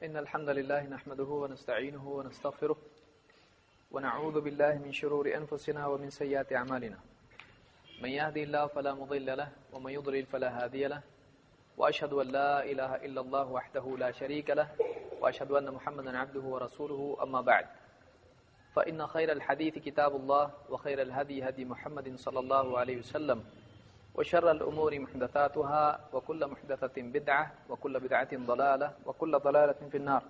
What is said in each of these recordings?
إن الحمد لله نحمده ونستعينه ونستغفره ونعوذ بالله من شرور أنفسنا ومن سيئات أعمالنا من يهدي الله فلا مضل له ومن يضلل فلا هادي له وأشهد أن لا إله إلا الله وحده لا شريك له وأشهد أن محمدا عبده ورسوله أما بعد فإن خير الحديث كتاب الله وخير الهدي هدي محمد صلى الله عليه وسلم وشر الأمور محدثاتها وكل محدثة بدعة وكل بدعة ضلالة وكل ضلالة في النار.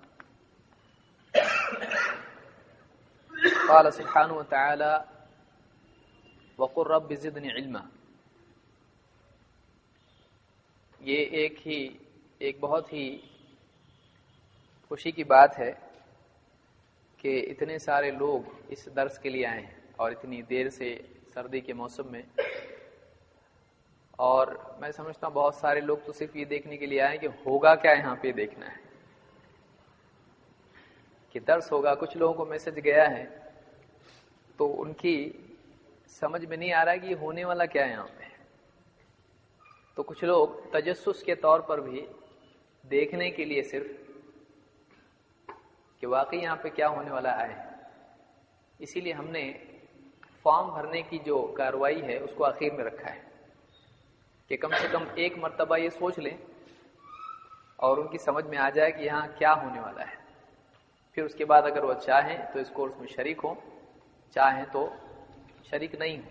قال سبحانه وتعالى وقل رب زدني علما. یہ ایک بہت ہی خوشی کی بات ہے کہ اتنے سارے لوگ اس درس کے لیے آئے ہیں اور اتنی دیر سے سردی کے موسم میں، اور میں سمجھتا ہوں بہت سارے لوگ تو صرف یہ دیکھنے کے لیے آئے کہ ہوگا کیا یہاں پہ دیکھنا ہے کہ درس ہوگا. کچھ لوگوں کو میسج گیا ہے تو ان کی سمجھ میں نہیں آ رہا ہے کہ یہ ہونے والا کیا ہے یہاں پہ. تو کچھ لوگ تجسس کے طور پر بھی دیکھنے کے لیے صرف کہ واقعی یہاں پہ کیا ہونے والا آئے ہیں. اسی لیے ہم نے فارم بھرنے کی جو کارروائی ہے اس کو آخر میں رکھا ہے کہ کم سے کم ایک مرتبہ یہ سوچ لیں اور ان کی سمجھ میں آ جائے کہ یہاں کیا ہونے والا ہے. پھر اس کے بعد اگر وہ چاہیں تو اس کورس میں شریک ہوں، چاہیں تو شریک نہیں ہوں.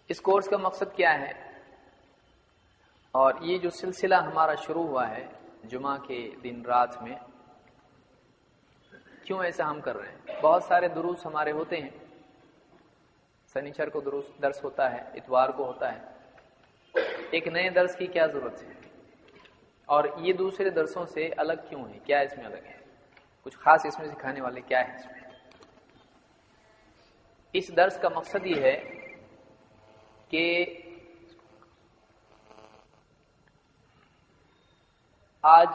اس کورس کا مقصد کیا ہے اور یہ جو سلسلہ ہمارا شروع ہوا ہے جمعہ کے دن رات میں، کیوں ایسا ہم کر رہے ہیں؟ بہت سارے دروس ہمارے ہوتے ہیں، سنیچر کو درس ہوتا ہے، اتوار کو ہوتا ہے. ایک نئے درس کی کیا ضرورت ہے؟ اور یہ دوسرے درسوں سے الگ کیوں ہے؟ کیا اس میں الگ ہے؟ کچھ خاص اس میں سکھانے والے کیا ہے اس میں؟ اس درس کا مقصد یہ ہے کہ آج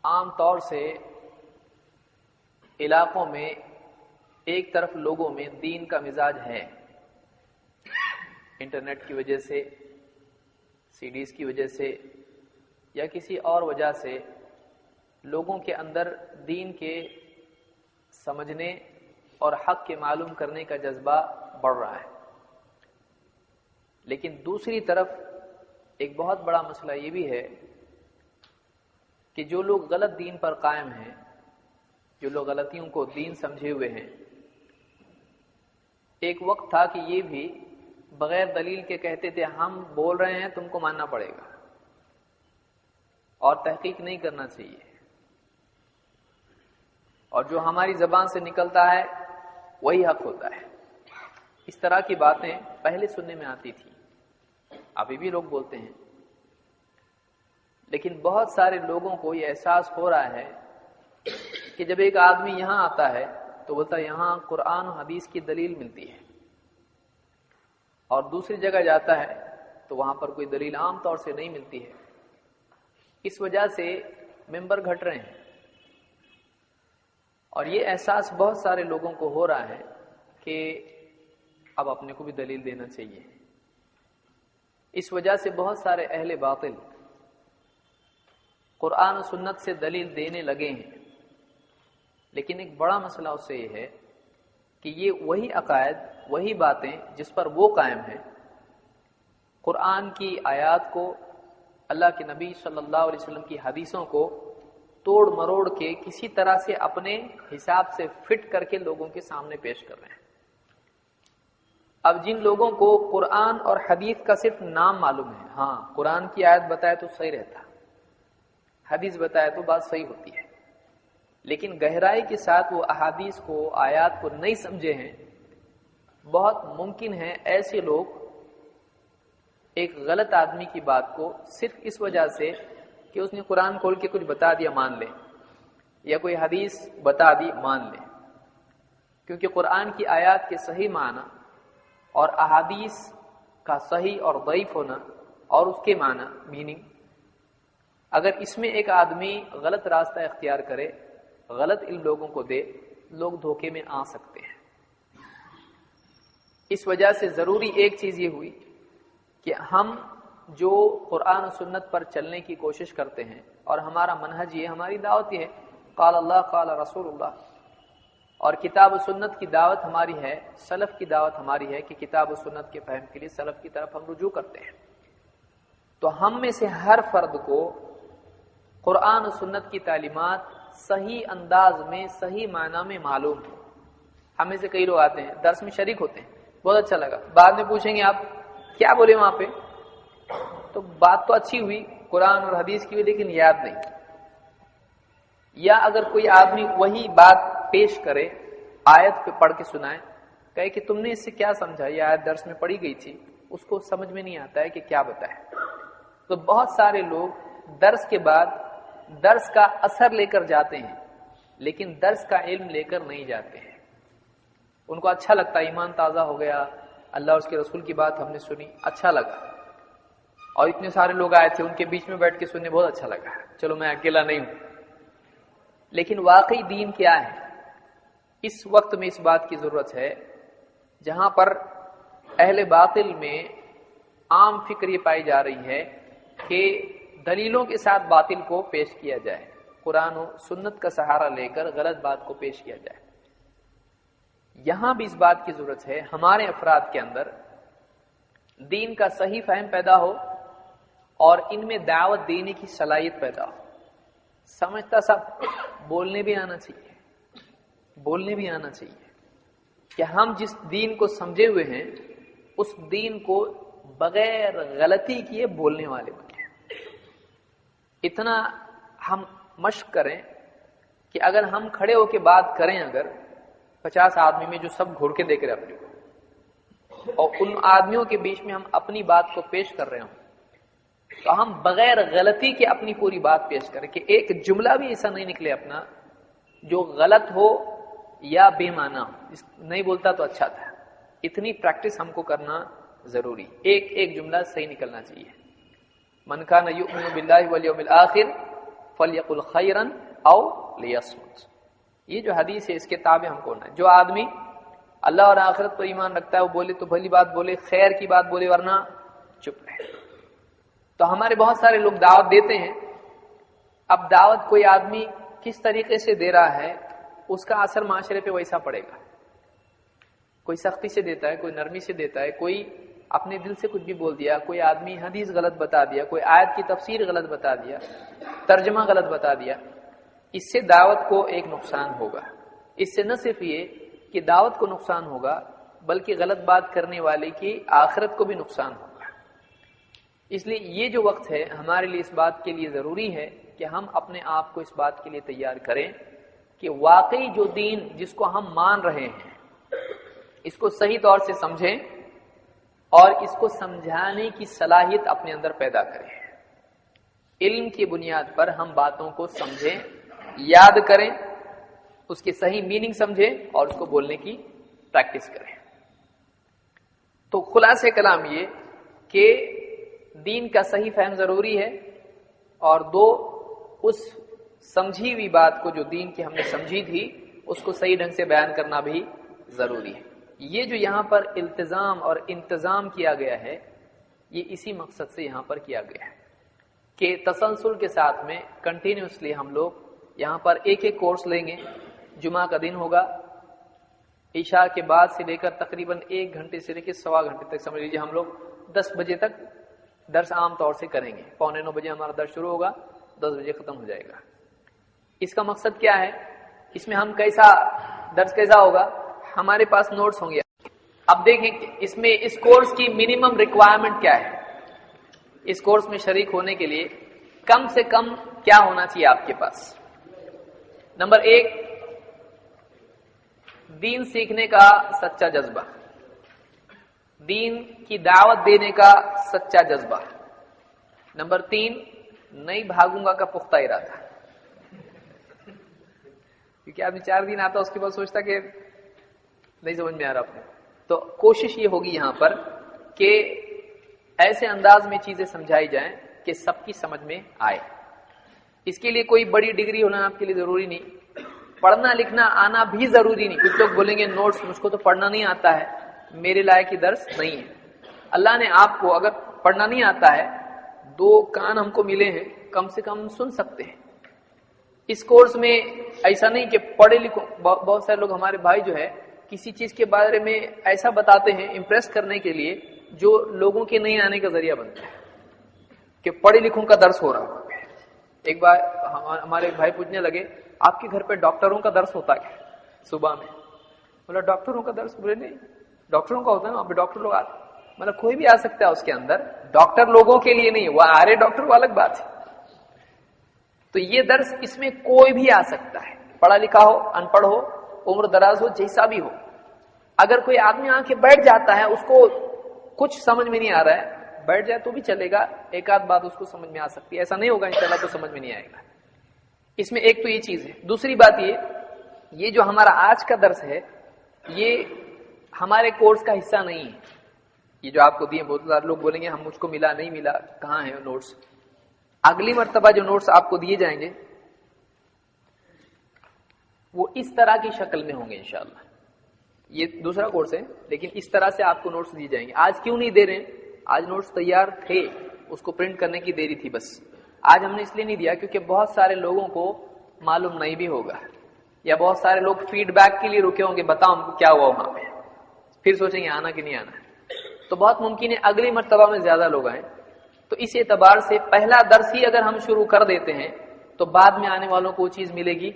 عام طور سے علاقوں میں ایک طرف لوگوں میں دین کا مزاج ہے، انٹرنیٹ کی وجہ سے، سی ڈیز کی وجہ سے یا کسی اور وجہ سے لوگوں کے اندر دین کے سمجھنے اور حق کے معلوم کرنے کا جذبہ بڑھ رہا ہے. لیکن دوسری طرف ایک بہت بڑا مسئلہ یہ بھی ہے کہ جو لوگ غلط دین پر قائم ہیں، جو لوگ غلطیوں کو دین سمجھے ہوئے ہیں، ایک وقت تھا کہ یہ بھی بغیر دلیل کے کہتے تھے ہم بول رہے ہیں تم کو ماننا پڑے گا اور تحقیق نہیں کرنا چاہیے، اور جو ہماری زبان سے نکلتا ہے وہی حق ہوتا ہے. اس طرح کی باتیں پہلے سننے میں آتی تھی، ابھی بھی لوگ بولتے ہیں. لیکن بہت سارے لوگوں کو یہ احساس ہو رہا ہے کہ جب ایک آدمی یہاں آتا ہے تو بولتا ہے یہاں قرآن و حدیث کی دلیل ملتی ہے، اور دوسری جگہ جاتا ہے تو وہاں پر کوئی دلیل عام طور سے نہیں ملتی ہے. اس وجہ سے ممبر گھٹ رہے ہیں، اور یہ احساس بہت سارے لوگوں کو ہو رہا ہے کہ اب اپنے کو بھی دلیل دینا چاہیے. اس وجہ سے بہت سارے اہل باطل قرآن و سنت سے دلیل دینے لگے ہیں. لیکن ایک بڑا مسئلہ اس سے یہ ہے کہ یہ وہی عقائد، وہی باتیں جس پر وہ قائم ہیں، قرآن کی آیات کو، اللہ کے نبی صلی اللہ علیہ وسلم کی حدیثوں کو توڑ مروڑ کے کسی طرح سے اپنے حساب سے فٹ کر کے لوگوں کے سامنے پیش کر رہے ہیں. اب جن لوگوں کو قرآن اور حدیث کا صرف نام معلوم ہے، ہاں قرآن کی آیت بتائے تو صحیح رہتا، حدیث بتائے تو بات صحیح ہوتی ہے، لیکن گہرائی کے ساتھ وہ احادیث کو، آیات کو نہیں سمجھے ہیں، بہت ممکن ہے ایسے لوگ ایک غلط آدمی کی بات کو صرف اس وجہ سے کہ اس نے قرآن کھول کے کچھ بتا دیا مان لیں، یا کوئی حدیث بتا دی مان لیں. کیونکہ قرآن کی آیات کے صحیح معنی اور احادیث کا صحیح اور ضعیف ہونا اور اس کے معنی میننگ، اگر اس میں ایک آدمی غلط راستہ اختیار کرے، غلط علم لوگوں کو دے، لوگ دھوکے میں آ سکتے ہیں. اس وجہ سے ضروری ایک چیز یہ ہوئی کہ ہم جو قرآن و سنت پر چلنے کی کوشش کرتے ہیں اور ہمارا منہج یہ ہماری دعوت یہ ہے قال اللہ قال رسول اللہ، اور کتاب و سنت کی دعوت ہماری ہے، سلف کی دعوت ہماری ہے کہ کتاب و سنت کے فہم کے لیے سلف کی طرف ہم رجوع کرتے ہیں۔ تو ہم میں سے ہر فرد کو قرآن و سنت کی تعلیمات صحیح انداز میں صحیح معنی میں معلوم ہو۔ ہم میں سے کئی لوگ آتے ہیں، درس میں شریک ہوتے ہیں، بہت اچھا لگا، بعد میں پوچھیں گے آپ کیا بولے وہاں پہ، تو بات تو اچھی ہوئی قرآن اور حدیث کی ہوئی لیکن یاد نہیں۔ یا اگر کوئی آدمی وہی بات پیش کرے، آیت پہ پڑھ کے سنائے، کہے کہ تم نے اس سے کیا سمجھا، یہ آیت درس میں پڑھی گئی تھی، اس کو سمجھ میں نہیں آتا ہے کہ کیا بتائے۔ تو بہت سارے لوگ درس کے بعد درس کا اثر لے کر جاتے ہیں لیکن درس کا علم لے کر نہیں جاتے ہیں۔ ان کو اچھا لگتا ہے، ایمان تازہ ہو گیا، اللہ اور اس کے رسول کی بات ہم نے سنی، اچھا لگا، اور اتنے سارے لوگ آئے تھے ان کے بیچ میں بیٹھ کے سننے بہت اچھا لگا، چلو میں اکیلا نہیں ہوں۔ لیکن واقعی دین کیا ہے؟ اس وقت میں اس بات کی ضرورت ہے جہاں پر اہل باطل میں عام فکر یہ پائی جا رہی ہے کہ دلیلوں کے ساتھ باطل کو پیش کیا جائے، قرآن و سنت کا سہارا لے کر غلط بات کو پیش کیا جائے۔ یہاں بھی اس بات کی ضرورت ہے ہمارے افراد کے اندر دین کا صحیح فہم پیدا ہو اور ان میں دعوت دینے کی صلاحیت پیدا ہو۔ سمجھتا سب بولنے بھی آنا چاہیے، بولنے بھی آنا چاہیے کہ ہم جس دین کو سمجھے ہوئے ہیں اس دین کو بغیر غلطی کیے بولنے والے بنے۔ اتنا ہم مشق کریں کہ اگر ہم کھڑے ہو کے بات کریں، اگر 50 آدمی میں جو سب گھڑ کے دیکھ رہے اپنے کو، اور ان آدمیوں کے بیچ میں ہم اپنی بات کو پیش کر رہے ہوں، تو ہم بغیر غلطی کے اپنی پوری بات پیش کریں کہ ایک جملہ بھی ایسا نہیں نکلے اپنا جو غلط ہو یا بے معنی ہو۔ نہیں بولتا تو اچھا تھا، اتنی پریکٹس ہم کو کرنا ضروری، ایک ایک جملہ صحیح نکلنا چاہیے۔ من کان یؤمن باللہ والیوم الآخر فلیقل خیرا او لیصمت، یہ جو حدیث ہے اس کے تابع ہم کو ہونا ہے۔ جو آدمی اللہ اور آخرت پر ایمان رکھتا ہے وہ بولے تو بھلی بات بولے، خیر کی بات بولے، ورنہ چپ رہے۔ تو ہمارے بہت سارے لوگ دعوت دیتے ہیں، اب دعوت کوئی آدمی کس طریقے سے دے رہا ہے اس کا اثر معاشرے پہ ویسا پڑے گا۔ کوئی سختی سے دیتا ہے، کوئی نرمی سے دیتا ہے، کوئی اپنے دل سے کچھ بھی بول دیا، کوئی آدمی حدیث غلط بتا دیا، کوئی آیت کی تفسیر غلط بتا دیا، ترجمہ غلط بتا دیا، اس سے دعوت کو ایک نقصان ہوگا۔ اس سے نہ صرف یہ کہ دعوت کو نقصان ہوگا بلکہ غلط بات کرنے والے کی آخرت کو بھی نقصان ہوگا۔ اس لیے یہ جو وقت ہے ہمارے لیے اس بات کے لیے ضروری ہے کہ ہم اپنے آپ کو اس بات کے لیے تیار کریں کہ واقعی جو دین جس کو ہم مان رہے ہیں اس کو صحیح طور سے سمجھیں اور اس کو سمجھانے کی صلاحیت اپنے اندر پیدا کریں۔ علم کی بنیاد پر ہم باتوں کو سمجھیں، یاد کریں، اس کے صحیح میننگ سمجھیں اور اس کو بولنے کی پریکٹس کریں۔ تو خلاصہ کلام یہ کہ دین کا صحیح فہم ضروری ہے، اور دو اس سمجھی ہوئی بات کو جو دین کی ہم نے سمجھی تھی اس کو صحیح ڈھنگ سے بیان کرنا بھی ضروری ہے۔ یہ جو یہاں پر التزام اور انتظام کیا گیا ہے یہ اسی مقصد سے یہاں پر کیا گیا ہے کہ تسلسل کے ساتھ میں کنٹینیوسلی ہم لوگ یہاں پر ایک ایک کورس لیں گے۔ جمعہ کا دن ہوگا، عشاء کے بعد سے لے کر تقریباً 1 گھنٹے سے لے کے 1.25 گھنٹے تک سمجھ لیجیے ہم لوگ 10 بجے تک درس عام طور سے کریں گے۔ 8:45 بجے ہمارا درس شروع ہوگا، 10 بجے ختم ہو جائے گا۔ اس کا مقصد کیا ہے؟ اس میں ہم درس کیسا ہوگا؟ ہمارے پاس نوٹس ہوں گے۔ اب دیکھیں اس میں اس کورس کی منیمم ریکوائرمنٹ کیا ہے۔ اس کورس میں شریک ہونے کے لیے کم سے کم کیا ہونا چاہیے آپ کے پاس؟ نمبر 1، دین سیکھنے کا سچا جذبہ، دین کی دعوت دینے کا سچا جذبہ۔ نمبر 3، نہیں بھاگوں گا کا پختہ ارادہ، کیونکہ آدمی 4 دن آتا اس کے بعد سوچتا کہ نہیں سمجھ میں آ رہا اپنے، تو کوشش یہ ہوگی یہاں پر کہ ایسے انداز میں چیزیں سمجھائی جائیں کہ سب کی سمجھ میں آئے۔ اس کے لیے کوئی بڑی ڈگری ہونا آپ کے لیے ضروری نہیں، پڑھنا لکھنا آنا بھی ضروری نہیں۔ کچھ لوگ بولیں گے نوٹس مجھ کو تو پڑھنا نہیں آتا ہے، میرے لائق کی درس نہیں ہے۔ اللہ نے آپ کو اگر پڑھنا نہیں آتا ہے، 2 کان ہم کو ملے ہیں، کم سے کم سن سکتے ہیں۔ اس کورس میں ایسا نہیں کہ پڑھے لکھو، بہت سارے لوگ ہمارے بھائی جو ہے کسی چیز کے بارے میں ایسا بتاتے ہیں امپریس کرنے کے لیے جو لوگوں کے نہیں آنے کا ذریعہ بنتا ہے، کہ پڑھے لکھوں کا درس ہو رہا ہے۔ ایک بار ہمارے بھائی پوچھنے لگے آپ کے گھر پہ ڈاکٹروں کا درس ہوتا ہے صبح میں؟ بولا ڈاکٹروں کا درس؟ بولے نہیں، ڈاکٹروں کا ہوتا ہے، وہاں پہ ڈاکٹر لوگ آتے، مطلب کوئی بھی آ سکتا ہے اس کے اندر، ڈاکٹر لوگوں کے لیے نہیں، وہ آ رہے ڈاکٹر وہ الگ بات ہے۔ تو یہ درس اس میں کوئی بھی آ سکتا ہے، پڑھا لکھا ہو، ان پڑھ ہو، عمر دراز ہو، جیسا بھی ہو۔ اگر کوئی آدمی آ کے بیٹھ جاتا ہے، اس کو کچھ سمجھ میں نہیں آ رہا ہے، بیٹھ جائے تو بھی چلے گا، ایک آدھ بات اس کو سمجھ میں آ سکتی ہے، ایسا نہیں ہوگا انشاءاللہ تو سمجھ میں نہیں آئے گا۔ اس میں ایک تو یہ چیز ہے۔ دوسری بات یہ جو ہمارا آج کا درس ہے یہ ہمارے کورس کا حصہ نہیں ہے۔ یہ جو آپ کو دیے، بہت سارے لوگ بولیں گے ہم مجھ کو ملا نہیں ملا، کہاں ہے نوٹس؟ اگلی مرتبہ جو نوٹس آپ کو دیے جائیں گے وہ اس طرح کی شکل میں ہوں گے انشاءاللہ۔ یہ دوسرا کورس ہے لیکن اس طرح سے آپ کو نوٹس دیے جائیں گے۔ آج کیوں نہیں دے رہے ہیں؟ آج نوٹس تیار تھے، اس کو پرنٹ کرنے کی دیری تھی، بس آج ہم نے اس لیے نہیں دیا کیونکہ بہت سارے لوگوں کو معلوم نہیں بھی ہوگا، یا بہت سارے لوگ فیڈ بیک کے لیے رکے ہوں گے، بتاؤ ہم کو کیا ہوا وہاں پہ، پھر سوچیں گے آنا کہ نہیں آنا۔ تو بہت ممکن ہے اگلی مرتبہ میں زیادہ لوگ آئیں۔ تو اس اعتبار سے پہلا درس ہی اگر ہم شروع کر دیتے ہیں تو بعد میں آنے والوں کو وہ چیز ملے گی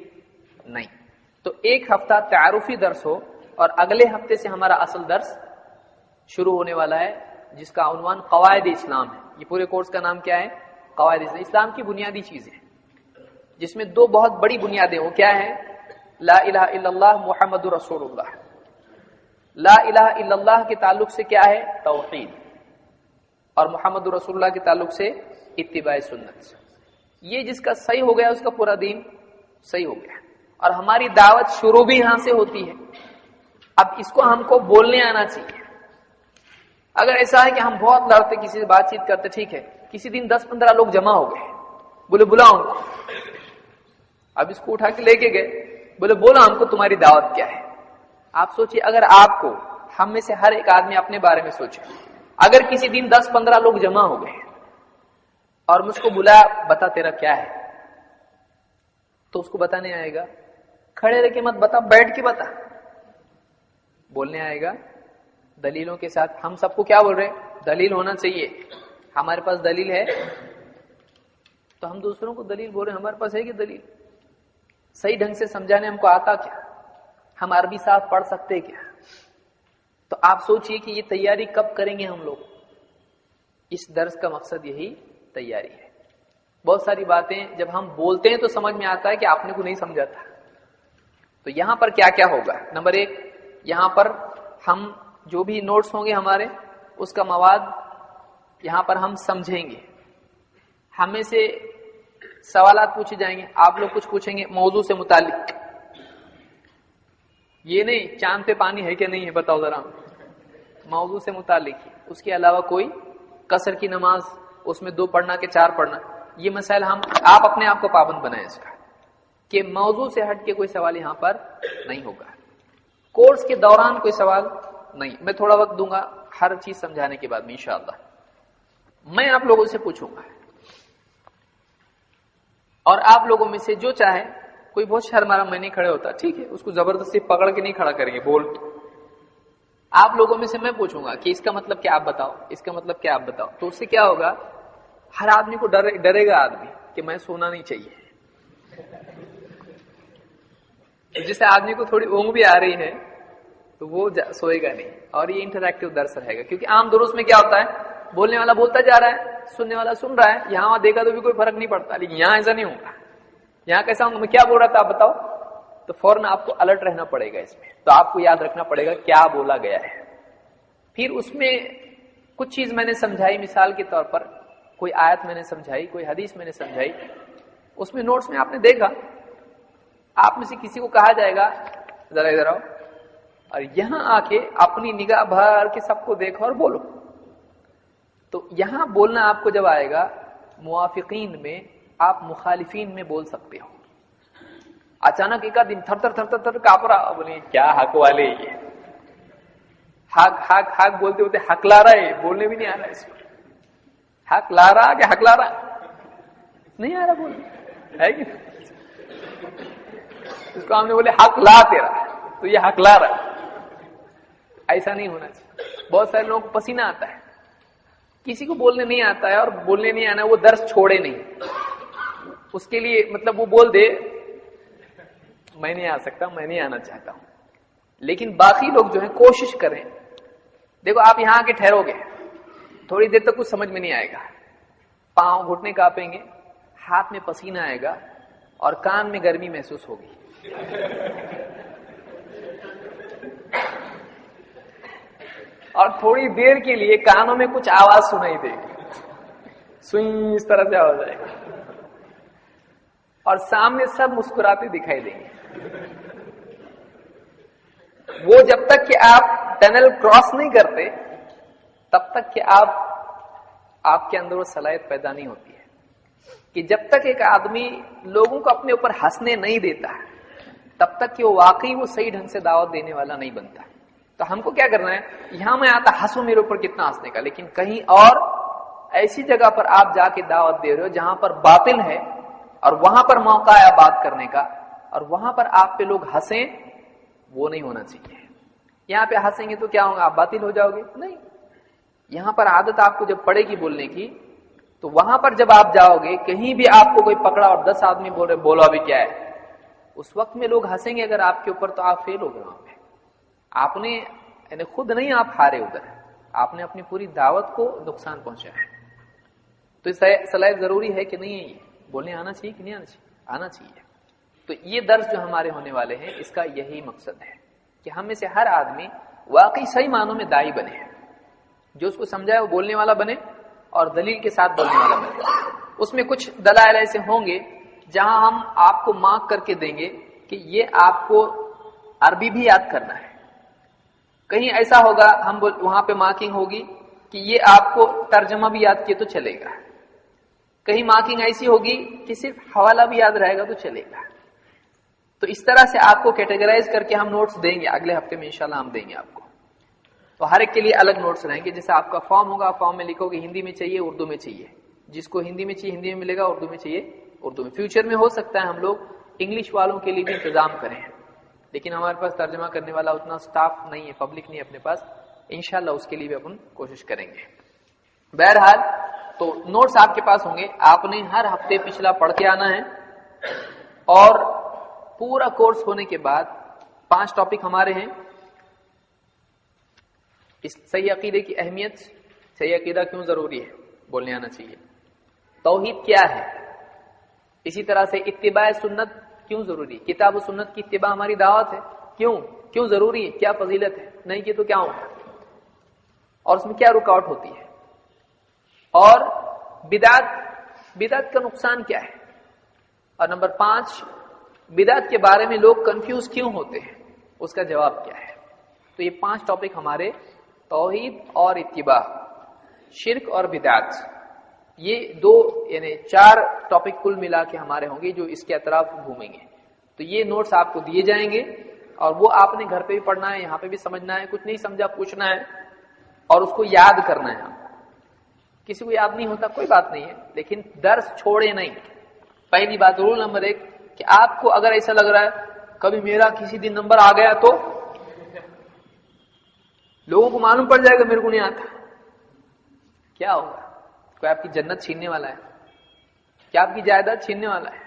نہیں۔ تو ایک ہفتہ تعارفی درس ہو اور اگلے ہفتے سے ہمارا اصل درس شروع ہونے والا ہے، جس کا عنوان قواعد اسلام ہے۔ یہ پورے کورس کا نام کیا ہے؟ قواعد اسلام۔ اسلام کی بنیادی چیزیں، جس میں 2 بہت بڑی بنیادیں، وہ کیا ہے؟ لا الہ الا اللہ محمد رسول اللہ۔ لا الہ الا اللہ کے تعلق سے کیا ہے؟ توحید، اور محمد رسول اللہ کے تعلق سے اتباع سنت۔ یہ جس کا صحیح ہو گیا اس کا پورا دین صحیح ہو گیا، اور ہماری دعوت شروع بھی یہاں سے ہوتی ہے۔ اب اس کو ہم کو بولنے آنا چاہیے۔ اگر ایسا ہے کہ ہم بہت لڑتے، کسی سے بات چیت کرتے، ٹھیک ہے، کسی دن 10-15 لوگ جمع ہو گئے، بولے بلاؤ ان کو، اب اس کو اٹھا کے لے کے گئے، بولے بولا ہم کو تمہاری دعوت کیا ہے۔ آپ سوچئے اگر آپ کو، ہم میں سے ہر ایک آدمی اپنے بارے میں سوچے، اگر کسی دن 10-15 لوگ جمع ہو گئے اور مجھ کو بلایا بتا تیرا کیا ہے، تو اس کو بتانے آئے گا؟ کھڑے رہ کے مت بتا، بیٹھ کے بتا، بولنے آئے گا دلیلوں کے ساتھ۔ ہم سب کو کیا بول رہے ہیں؟ دلیل ہونا چاہیے، ہمارے پاس دلیل ہے، تو ہم دوسروں کو دلیل بول رہے ہیں، ہمارے پاس ہے کہ دلیل؟ صحیح ڈھنگ سے سمجھانے ہم کو آتا کیا؟ ہم عربی صاحب پڑھ سکتے کیا؟ تو آپ سوچئے کہ یہ تیاری کب کریں گے ہم لوگ؟ اس درس کا مقصد یہی تیاری ہے۔ بہت ساری باتیں جب ہم بولتے ہیں تو سمجھ میں آتا ہے کہ آپ نے کو نہیں سمجھا تھا۔ تو یہاں پر کیا کیا ہوگا؟ نمبر 1، یہاں پر ہم جو بھی نوٹس ہوں گے ہمارے، اس کا مواد یہاں پر ہم سمجھیں گے، ہمیں سے سوالات پوچھے جائیں گے، آپ لوگ کچھ پوچھیں گے موضوع سے متعلق۔ یہ نہیں چاند پہ پانی ہے کہ نہیں ہے بتاؤ ذرا، موضوع سے متعلق ہی، اس کے علاوہ کوئی قصر کی نماز، اس میں 2 پڑھنا کہ 4 پڑھنا، یہ مسائل آپ اپنے آپ کو پابند بنائیں اس کا، کہ موضوع سے ہٹ کے کوئی سوال یہاں پر نہیں ہوگا۔ کورس کے دوران کوئی سوال نہیں، میں تھوڑا وقت دوں گا ہر چیز سمجھانے کے بعد میں انشاءاللہ، میں آپ لوگوں سے پوچھوں گا، اور آپ لوگوں میں سے جو چاہے، کوئی بہت شرمارا میں نہیں کھڑے ہوتا، ٹھیک ہے، اس کو زبردستی پکڑ کے نہیں کھڑا کریں گے، بول آپ لوگوں میں سے میں پوچھوں گا کہ اس کا مطلب کیا آپ بتاؤ، اس کا مطلب کیا آپ بتاؤ، تو اس سے کیا ہوگا؟ ہر آدمی کو ڈرے گا آدمی کہ میں سونا نہیں چاہیے۔ جس آدمی کو تھوڑی اونگ بھی آ رہی ہے تو وہ سوئے گا نہیں، اور یہ انٹریکٹیو درس رہے گا، کیونکہ عام دروس میں کیا ہوتا ہے؟ بولنے والا بولتا جا رہا ہے، سننے والا سن رہا ہے، یہاں وہاں دیکھا تو بھی کوئی فرق نہیں پڑتا، لیکن یہاں ایسا نہیں ہوگا۔ یہاں کیسا ہوگا؟ میں کیا بول رہا تھا آپ بتاؤ، تو فوراً آپ کو الرٹ رہنا پڑے گا اس میں، تو آپ کو یاد رکھنا پڑے گا کیا بولا گیا ہے۔ پھر اس میں کچھ چیز میں نے سمجھائی، مثال کے طور پر کوئی آیت میں نے سمجھائی، کوئی حدیث میں نے سمجھائی، اس میں نوٹس میں آپ نے دیکھا، آپ میں سے کسی کو کہا جائے گا ذرا ادھر آؤ، اور یہاں آ کے اپنی نگاہ بھر کے سب کو دیکھو اور بولو۔ تو یہاں بولنا آپ کو جب آئے گا، موافقین میں آپ مخالفین میں بول سکتے ہو۔ اچانک ایک دن تھر تھر تھر تھر تھر کانپ رہا، بولے کیا حق والے، یہ حق حق حق بولتے ہوتے حق لا رہا ہے، بولنے بھی نہیں آ رہا اس کو، حق لا رہا کہ حق لا رہا نہیں آ رہا بول ہے کہ اس کو ہم نے بولے حق لا تیرا تو یہ حق لا رہا. ایسا نہیں ہونا چاہیے. بہت سارے لوگوں کو پسینہ آتا ہے, کسی کو بولنے نہیں آتا ہے اور بولنے نہیں آنا, وہ درس چھوڑے نہیں, اس کے لیے مطلب وہ بول دے میں نہیں آ سکتا, میں نہیں آنا چاہتا ہوں. لیکن باقی لوگ جو ہیں کوشش کریں. دیکھو آپ یہاں کے ٹھہرو گے, تھوڑی دیر تک کچھ سمجھ میں نہیں آئے گا, پاؤں گھٹنے کانپیں گے, ہاتھ میں پسینہ آئے گا اور کان میں گرمی محسوس ہوگی. اور تھوڑی دیر کے لیے کانوں میں کچھ آواز سنائی دے گی, سوئی اس طرح سے آواز آئے گی, اور سامنے سب مسکراتے دکھائی دیں گے. وہ جب تک کہ آپ ٹنل کراس نہیں کرتے تب تک کہ آپ کے اندر وہ صلاحیت پیدا نہیں ہوتی ہے کہ جب تک ایک آدمی لوگوں کو اپنے اوپر ہنسنے نہیں دیتا تب تک کہ وہ واقعی وہ صحیح ڈھنگ سے دعوت دینے والا نہیں بنتا. تو ہم کو کیا کرنا ہے, یہاں میں آتا ہنسوں میرے اوپر کتنا ہنسنے کا, لیکن کہیں اور ایسی جگہ پر آپ جا کے دعوت دے رہے ہو جہاں پر باطل ہے اور وہاں پر موقع ہے بات کرنے کا, اور وہاں پر آپ پہ لوگ ہنسیں, وہ نہیں ہونا چاہیے. یہاں پہ ہنسیں گے تو کیا ہوگا, آپ باطل ہو جاؤ گے. نہیں, یہاں پر عادت آپ کو جب پڑے گی بولنے کی تو وہاں پر جب آپ جاؤ گے, کہیں بھی آپ کو کوئی پکڑا اور 10 آدمی بول رہے بولو ابھی کیا ہے, اس وقت میں لوگ ہنسیں گے اگر آپ کے اوپر, تو آپ فیل ہو گئے وہاں پہ. آپ نے یعنی خود نہیں آپ ہارے ادھر, آپ نے اپنی پوری دعوت کو نقصان پہنچایا ہے. تو صلاحیت ضروری ہے کہ نہیں ہے, یہ بولنے آنا چاہیے کہ نہیں آنا چاہیے, آنا چاہیے. تو یہ درس جو ہمارے ہونے والے ہیں اس کا یہی مقصد ہے کہ ہم میں سے ہر آدمی واقعی صحیح معنوں میں داعی بنے, جو اس کو سمجھائے وہ بولنے والا بنے اور دلیل کے ساتھ بولنے والا بنے. اس میں کچھ دلائل ایسے ہوں گے جہاں ہم آپ کو مارک کر کے دیں گے کہ یہ آپ کو عربی بھی یاد کرنا ہے. کہیں ایسا ہوگا ہم وہاں پہ مارکنگ ہوگی کہ یہ آپ کو ترجمہ بھی یاد کیے تو چلے گا. کہیں مارکنگ ایسی ہوگی کہ صرف حوالہ بھی یاد رہے گا تو چلے گا. تو اس طرح سے آپ کو کیٹیگرائز کر کے ہم نوٹس دیں گے, اگلے ہفتے میں انشاءاللہ ہم دیں گے آپ کو. تو ہر ایک کے لیے الگ نوٹس رہیں گے. جیسے آپ کا فارم ہوگا, فارم میں لکھو گے ہندی میں چاہیے اردو میں چاہیے, جس کو ہندی میں چاہیے ہندی میں ملے گا, اردو میں چاہیے اردو میں. فیوچر میں ہو سکتا ہے ہم لوگ انگلش والوں کے لیے بھی انتظام کریں, لیکن ہمارے پاس ترجمہ کرنے والا اتنا سٹاف نہیں ہے, پبلک نہیں ہے اپنے پاس. انشاءاللہ اس کے لیے بھی اپن کوشش کریں گے. بہرحال تو نوٹس آپ کے پاس ہوں گے, آپ نے ہر ہفتے پچھلا پڑھ کے آنا ہے, اور پورا کورس ہونے کے بعد 5 ٹاپک ہمارے ہیں. اس صحیح عقیدے کی اہمیت, صحیح عقیدہ کیوں ضروری ہے, بولنے آنا چاہیے. توحید کیا ہے, اسی طرح سے اتباع سنت کیوں ضروری, کتاب و سنت کی اتباع ہماری دعوت ہے, کیوں ضروری ہے, کیا فضیلت ہے, نہیں کی تو کیا ہوگا, اور اس میں کیا رکاوٹ ہوتی ہے, اور بدعت کا نقصان کیا ہے, اور نمبر 5 بدعت کے بارے میں لوگ کنفیوز کیوں ہوتے ہیں, اس کا جواب کیا ہے. تو یہ 5 ٹاپک ہمارے توحید اور اتباع, شرک اور بدعت, یہ 2 یعنی 4 ٹاپک کل ملا کے ہمارے ہوں گے جو اس کے اطراف گھومیں گے. تو یہ نوٹس آپ کو دیے جائیں گے, اور وہ آپ نے گھر پہ بھی پڑھنا ہے, یہاں پہ بھی سمجھنا ہے, کچھ نہیں سمجھا پوچھنا ہے, اور اس کو یاد کرنا ہے. کسی کو یاد نہیں ہوتا کوئی بات نہیں ہے, لیکن درس چھوڑے نہیں. پہلی بات, رول نمبر 1 کہ آپ کو اگر ایسا لگ رہا ہے کبھی میرا کسی دن نمبر آ گیا تو لوگوں کو معلوم پڑ جائے گا میرے کو نہیں آتا, کیا ہوگا, کوئی آپ کی جنت چھیننے والا ہے, کیا آپ کی جائیداد چھیننے والا ہے,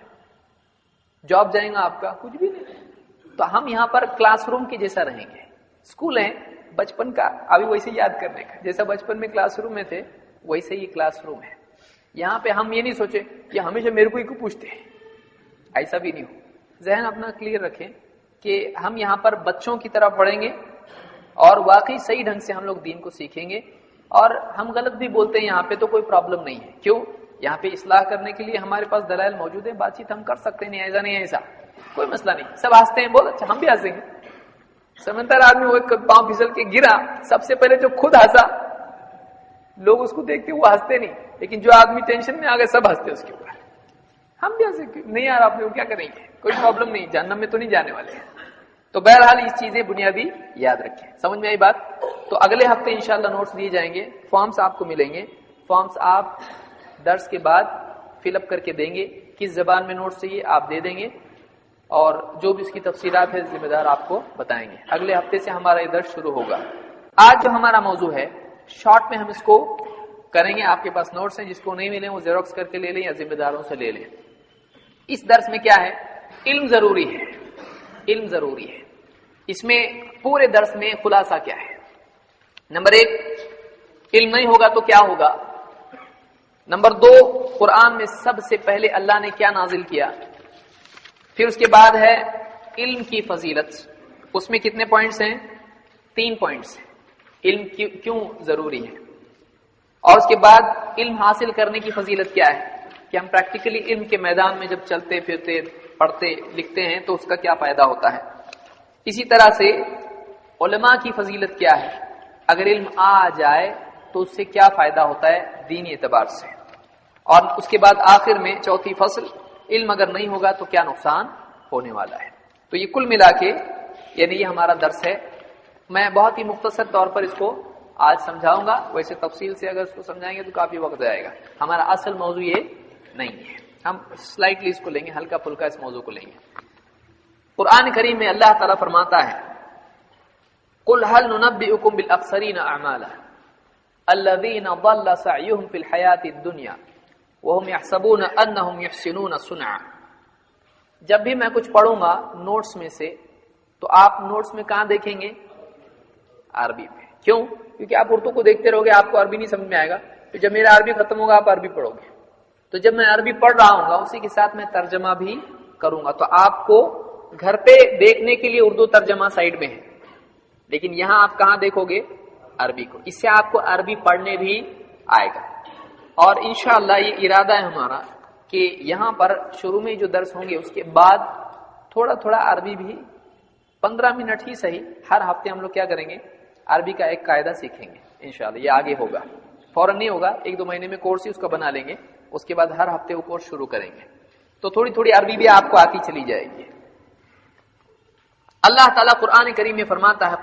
جاب جائیں گا آپ کا, کچھ بھی نہیں. تو ہم یہاں پر کلاس روم کے جیسا رہیں گے. اسکول ہے بچپن کا, ابھی ویسے یاد کرنے کا, جیسا بچپن میں کلاس روم میں تھے ویسے ہی کلاس روم ہے. یہاں پہ ہم یہ نہیں سوچے کہ ہمیشہ میرے کو ہی کو پوچھتے ہیں, ایسا بھی نہیں ہو. ذہن اپنا کلیئر رکھیں کہ ہم یہاں پر بچوں کی طرح پڑھیں گے, اور واقعی صحیح ڈھنگ سے ہم لوگ دین کو سیکھیں گے. اور ہم غلط بھی بولتے ہیں یہاں پہ تو کوئی پرابلم نہیں ہے. کیوں, یہاں پہ اصلاح کرنے کے لیے ہمارے پاس دلائل موجود ہے, بات چیت ہم کر سکتے ہیں, نہیں ایسا نہیں ایسا, کوئی مسئلہ نہیں. سب ہنستے ہیں, بہت اچھا, ہم بھی ہنسیں گے. سمندر آدمی وہ پاؤں پھسل کے گرا, سب سے پہلے جو خود ہنسا, لوگ اس کو دیکھتے وہ ہنستے نہیں, لیکن جو آدمی ٹینشن میں آ گئے سب ہنستے اس کے اوپر. ہم بھی ہنسے, نہیں یار آپ لوگ کیا کریں گے, کوئی پرابلم نہیں, جہنم میں تو نہیں جانے والے ہیں. تو بہرحال یہ چیزیں بنیادی یاد رکھیں. سمجھ میں آئی بات؟ تو اگلے ہفتے انشاءاللہ نوٹس دیے جائیں گے, فارمز آپ کو ملیں گے. فارمز آپ درس کے بعد فل اپ کر کے دیں گے. کس زبان میں نوٹس چاہیے آپ دے دیں گے اور جو بھی اس کی تفصیلات ہے ذمہ دار آپ کو بتائیں گے. اگلے ہفتے سے ہمارا یہ درس شروع ہوگا. آج جو ہمارا موضوع ہے شارٹ میں ہم اس کو کریں گے. آپ کے پاس نوٹس ہیں, جس کو نہیں ملے وہ زیروکس کر کے لے لیں یا ذمہ داروں سے لے لیں. اس درس میں کیا ہے؟ علم ضروری ہے. علم ضروری ہے. اس میں پورے درس میں خلاصہ کیا ہے؟ نمبر 1, علم نہیں ہوگا تو کیا ہوگا. نمبر 2, قرآن میں سب سے پہلے اللہ نے کیا نازل کیا. پھر اس کے بعد ہے علم کی فضیلت. اس میں کتنے پوائنٹس ہیں؟ 3 پوائنٹس ہیں. علم کیوں ضروری ہے, اور اس کے بعد علم حاصل کرنے کی فضیلت کیا ہے کہ ہم پریکٹیکلی علم کے میدان میں جب چلتے پھرتے پڑھتے لکھتے ہیں تو اس کا کیا فائدہ ہوتا ہے. اسی طرح سے علماء کی فضیلت کیا ہے, اگر علم آ جائے تو اس سے کیا فائدہ ہوتا ہے دینی اعتبار سے. اور اس کے بعد آخر میں چوتھی فصل, علم اگر نہیں ہوگا تو کیا نقصان ہونے والا ہے. تو یہ کل ملا کے یعنی یہ ہمارا درس ہے. میں بہت ہی مختصر طور پر اس کو آج سمجھاؤں گا. ویسے تفصیل سے اگر اس کو سمجھائیں گے تو کافی وقت جائے گا. ہمارا اصل موضوع یہ نہیں ہے, ہم سلائٹلی اس کو لیں گے, ہلکا پھلکا اس موضوع کو لیں گے. قرآن کریم میں اللہ تعالیٰ فرماتا ہے قُلْ هَلْ نُنَبِّئُكُمْ بِالْأَخْسَرِينَ أَعْمَالًا الَّذِينَ ضَلَّ سَعْيُهُمْ فِي الْحَيَاةِ الدُّنْيَا وَهُمْ يَحْسَبُونَ أَنَّهُمْ يُحْسِنُونَ صُنْعًا. جب بھی میں کچھ پڑھوں گا نوٹس میں سے تو آپ نوٹس میں کہاں دیکھیں گے؟ عربی میں. کیوں؟ کیونکہ آپ اردو کو دیکھتے رہو گے آپ کو عربی نہیں سمجھ میں آئے گا. تو جب میرا عربی ختم ہوگا آپ عربی پڑھو گے. تو جب میں عربی پڑھ رہا ہوں گا اسی کے ساتھ میں ترجمہ بھی کروں گا. تو آپ کو گھر پہ دیکھنے کے لیے اردو ترجمہ سائڈ میں ہے, لیکن یہاں آپ کہاں دیکھو گے؟ عربی کو. اس سے آپ کو عربی پڑھنے بھی آئے گا. اور انشاءاللہ یہ ارادہ ہے ہمارا کہ یہاں پر شروع میں جو درس ہوں گے اس کے بعد تھوڑا تھوڑا عربی بھی 15 منٹ ہی صحیح ہر ہفتے ہم لوگ کیا کریں گے عربی کا ایک قاعدہ سیکھیں گے. انشاءاللہ یہ آگے ہوگا, فوراً نہیں ہوگا, 1-2 مہینے میں کورس ہی اس کا بنا لیں گے. اس کے بعد ہر ہفتے وہ کورس شروع کریں گے تو تھوڑی تھوڑی عربی بھی آپ کو آتی چلی جائے گی. اللہ تعالیٰ قرآن کریم میں فرماتا ہے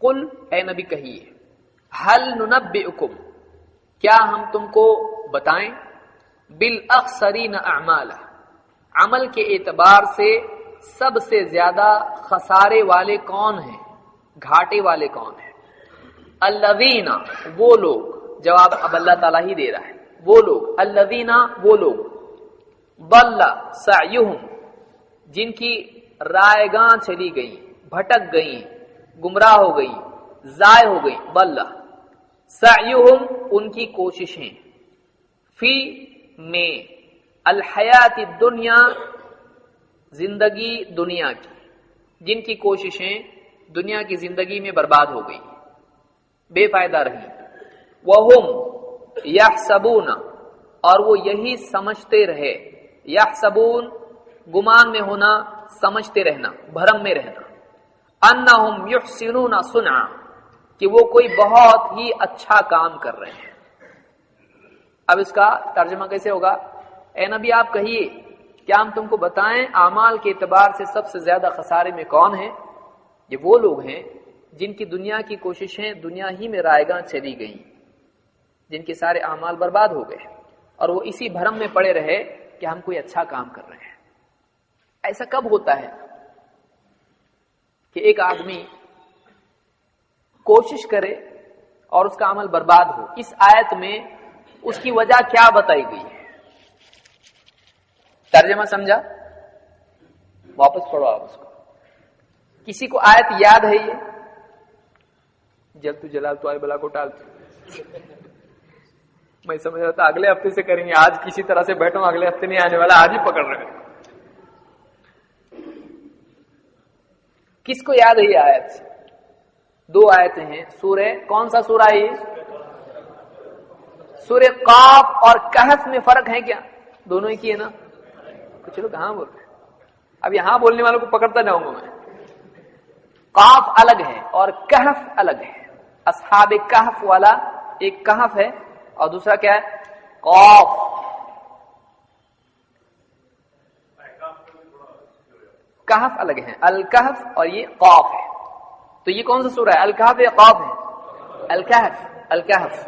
قل اے نبی کہیے هل ننبئکم کیا ہم تم کو بتائیں بالاخسرین اعمالا عمل کے اعتبار سے سب سے زیادہ خسارے والے کون ہیں, گھاٹے والے کون ہیں. الذین وہ لوگ, جواب اب اللہ تعالیٰ ہی دے رہا ہے, وہ لوگ الذین وہ لوگ ضل سعیہم جن کی رائے گاں چلی گئی, بھٹک گئی, گمراہ ہو گئی, ضائع ہو گئی. ضل سعیہم ان کی کوششیں, فی میں الحیات الدنیا زندگی دنیا کی, جن کی کوششیں دنیا کی زندگی میں برباد ہو گئی, بے فائدہ رہی. وہم یحسبون اور وہ یہی سمجھتے رہے, یحسبون گمان میں ہونا, سمجھتے رہنا, بھرم میں رہنا, انہم یحسنون صنعا کہ وہ کوئی بہت ہی اچھا کام کر رہے ہیں. اب اس کا ترجمہ کیسے ہوگا؟ اے نبی آپ کہیے کیا ہم تم کو بتائیں اعمال کے اعتبار سے سب سے زیادہ خسارے میں کون ہیں؟ یہ وہ لوگ ہیں جن کی دنیا کی کوششیں دنیا ہی میں رائے گاں چلی گئیں, جن کے سارے اعمال برباد ہو گئے اور وہ اسی بھرم میں پڑے رہے کہ ہم کوئی اچھا کام کر رہے ہیں. ایسا کب ہوتا ہے کہ ایک آدمی کوشش کرے اور اس کا عمل برباد ہو؟ اس آیت میں اس کی وجہ کیا بتائی گئی ہے؟ ترجمہ سمجھا؟ واپس پڑھو آپ اس کو. کسی کو آیت یاد ہے یہ؟ جب تو جلال تو آئے بلا کو ٹال. میں سمجھ رہا تھا اگلے ہفتے سے کریں گے, آج کسی طرح سے بیٹھوں, اگلے ہفتے نہیں آنے والا, آج ہی پکڑ رہے ہیں. کس کو یاد ہے یہ آیت؟ 2 آیتیں ہیں. سورہ کون سا سورہ ہے یہ؟ سورہ قاف اور کہف میں فرق ہے کیا؟ دونوں ہی کی ہے نا. کچھ لوگ کہاں بول رہے ہیں, اب یہاں بولنے والوں کو پکڑتا جاؤں گا میں. قاف الگ ہے اور کہف الگ ہے. اصحاب کہف والا ایک کہف ہے اور دوسرا کیا ہے؟ قاف. کہف الگ ہے, الکہف اور یہ قاف ہے. تو یہ کون سا سورہ ہے, الکہف یا قاف ہے؟ الکہف. الکہف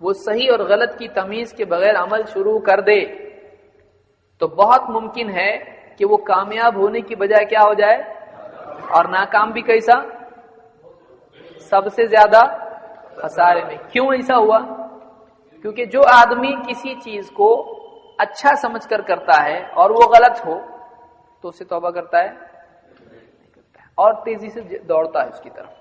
وہ صحیح اور غلط کی تمیز کے بغیر عمل شروع کر دے تو بہت ممکن ہے کہ وہ کامیاب ہونے کی بجائے کیا ہو جائے، اور ناکام بھی کیسا، سب سے زیادہ خسارے میں۔ کیوں ایسا ہوا؟ کیونکہ جو آدمی کسی چیز کو اچھا سمجھ کر کرتا ہے اور وہ غلط ہو تو اسے توبہ کرتا ہے نہیں کرتا ہے، اور تیزی سے دوڑتا ہے اس کی طرف۔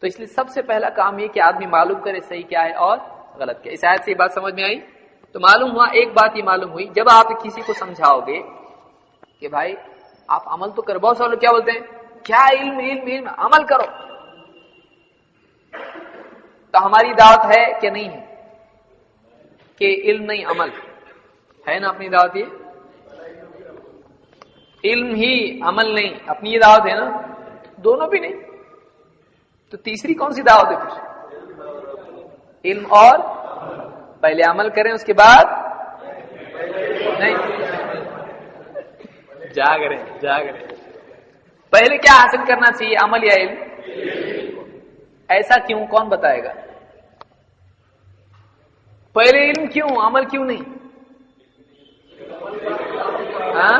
تو اس لیے سب سے پہلا کام یہ کہ آدمی معلوم کرے صحیح کیا ہے اور غلط کیا ہے۔ اس آیت سے یہ بات سمجھ میں آئی؟ تو معلوم ہوا، ایک بات یہ معلوم ہوئی، جب آپ کسی کو سمجھاؤ گے کہ بھائی آپ عمل تو کرو، بہت سارے لوگ کیا بولتے ہیں، کیا علم علم علم، عمل کرو۔ تو ہماری دعوت ہے کہ نہیں ہے کہ علم نہیں عمل ہے نا؟ اپنی دعوت یہ علم ہی عمل نہیں، اپنی یہ دعوت ہے نا؟ دونوں بھی نہیں تو تیسری کون سی دعوت ہے پھر؟ علم اور پہلے عمل کریں اس کے بعد نہیں، جاگ رہے پہلے کیا حاصل کرنا چاہیے، عمل یا علم؟ ایسا کیوں؟ کون بتائے گا؟ پہلے علم کیوں، عمل کیوں نہیں؟ ہاں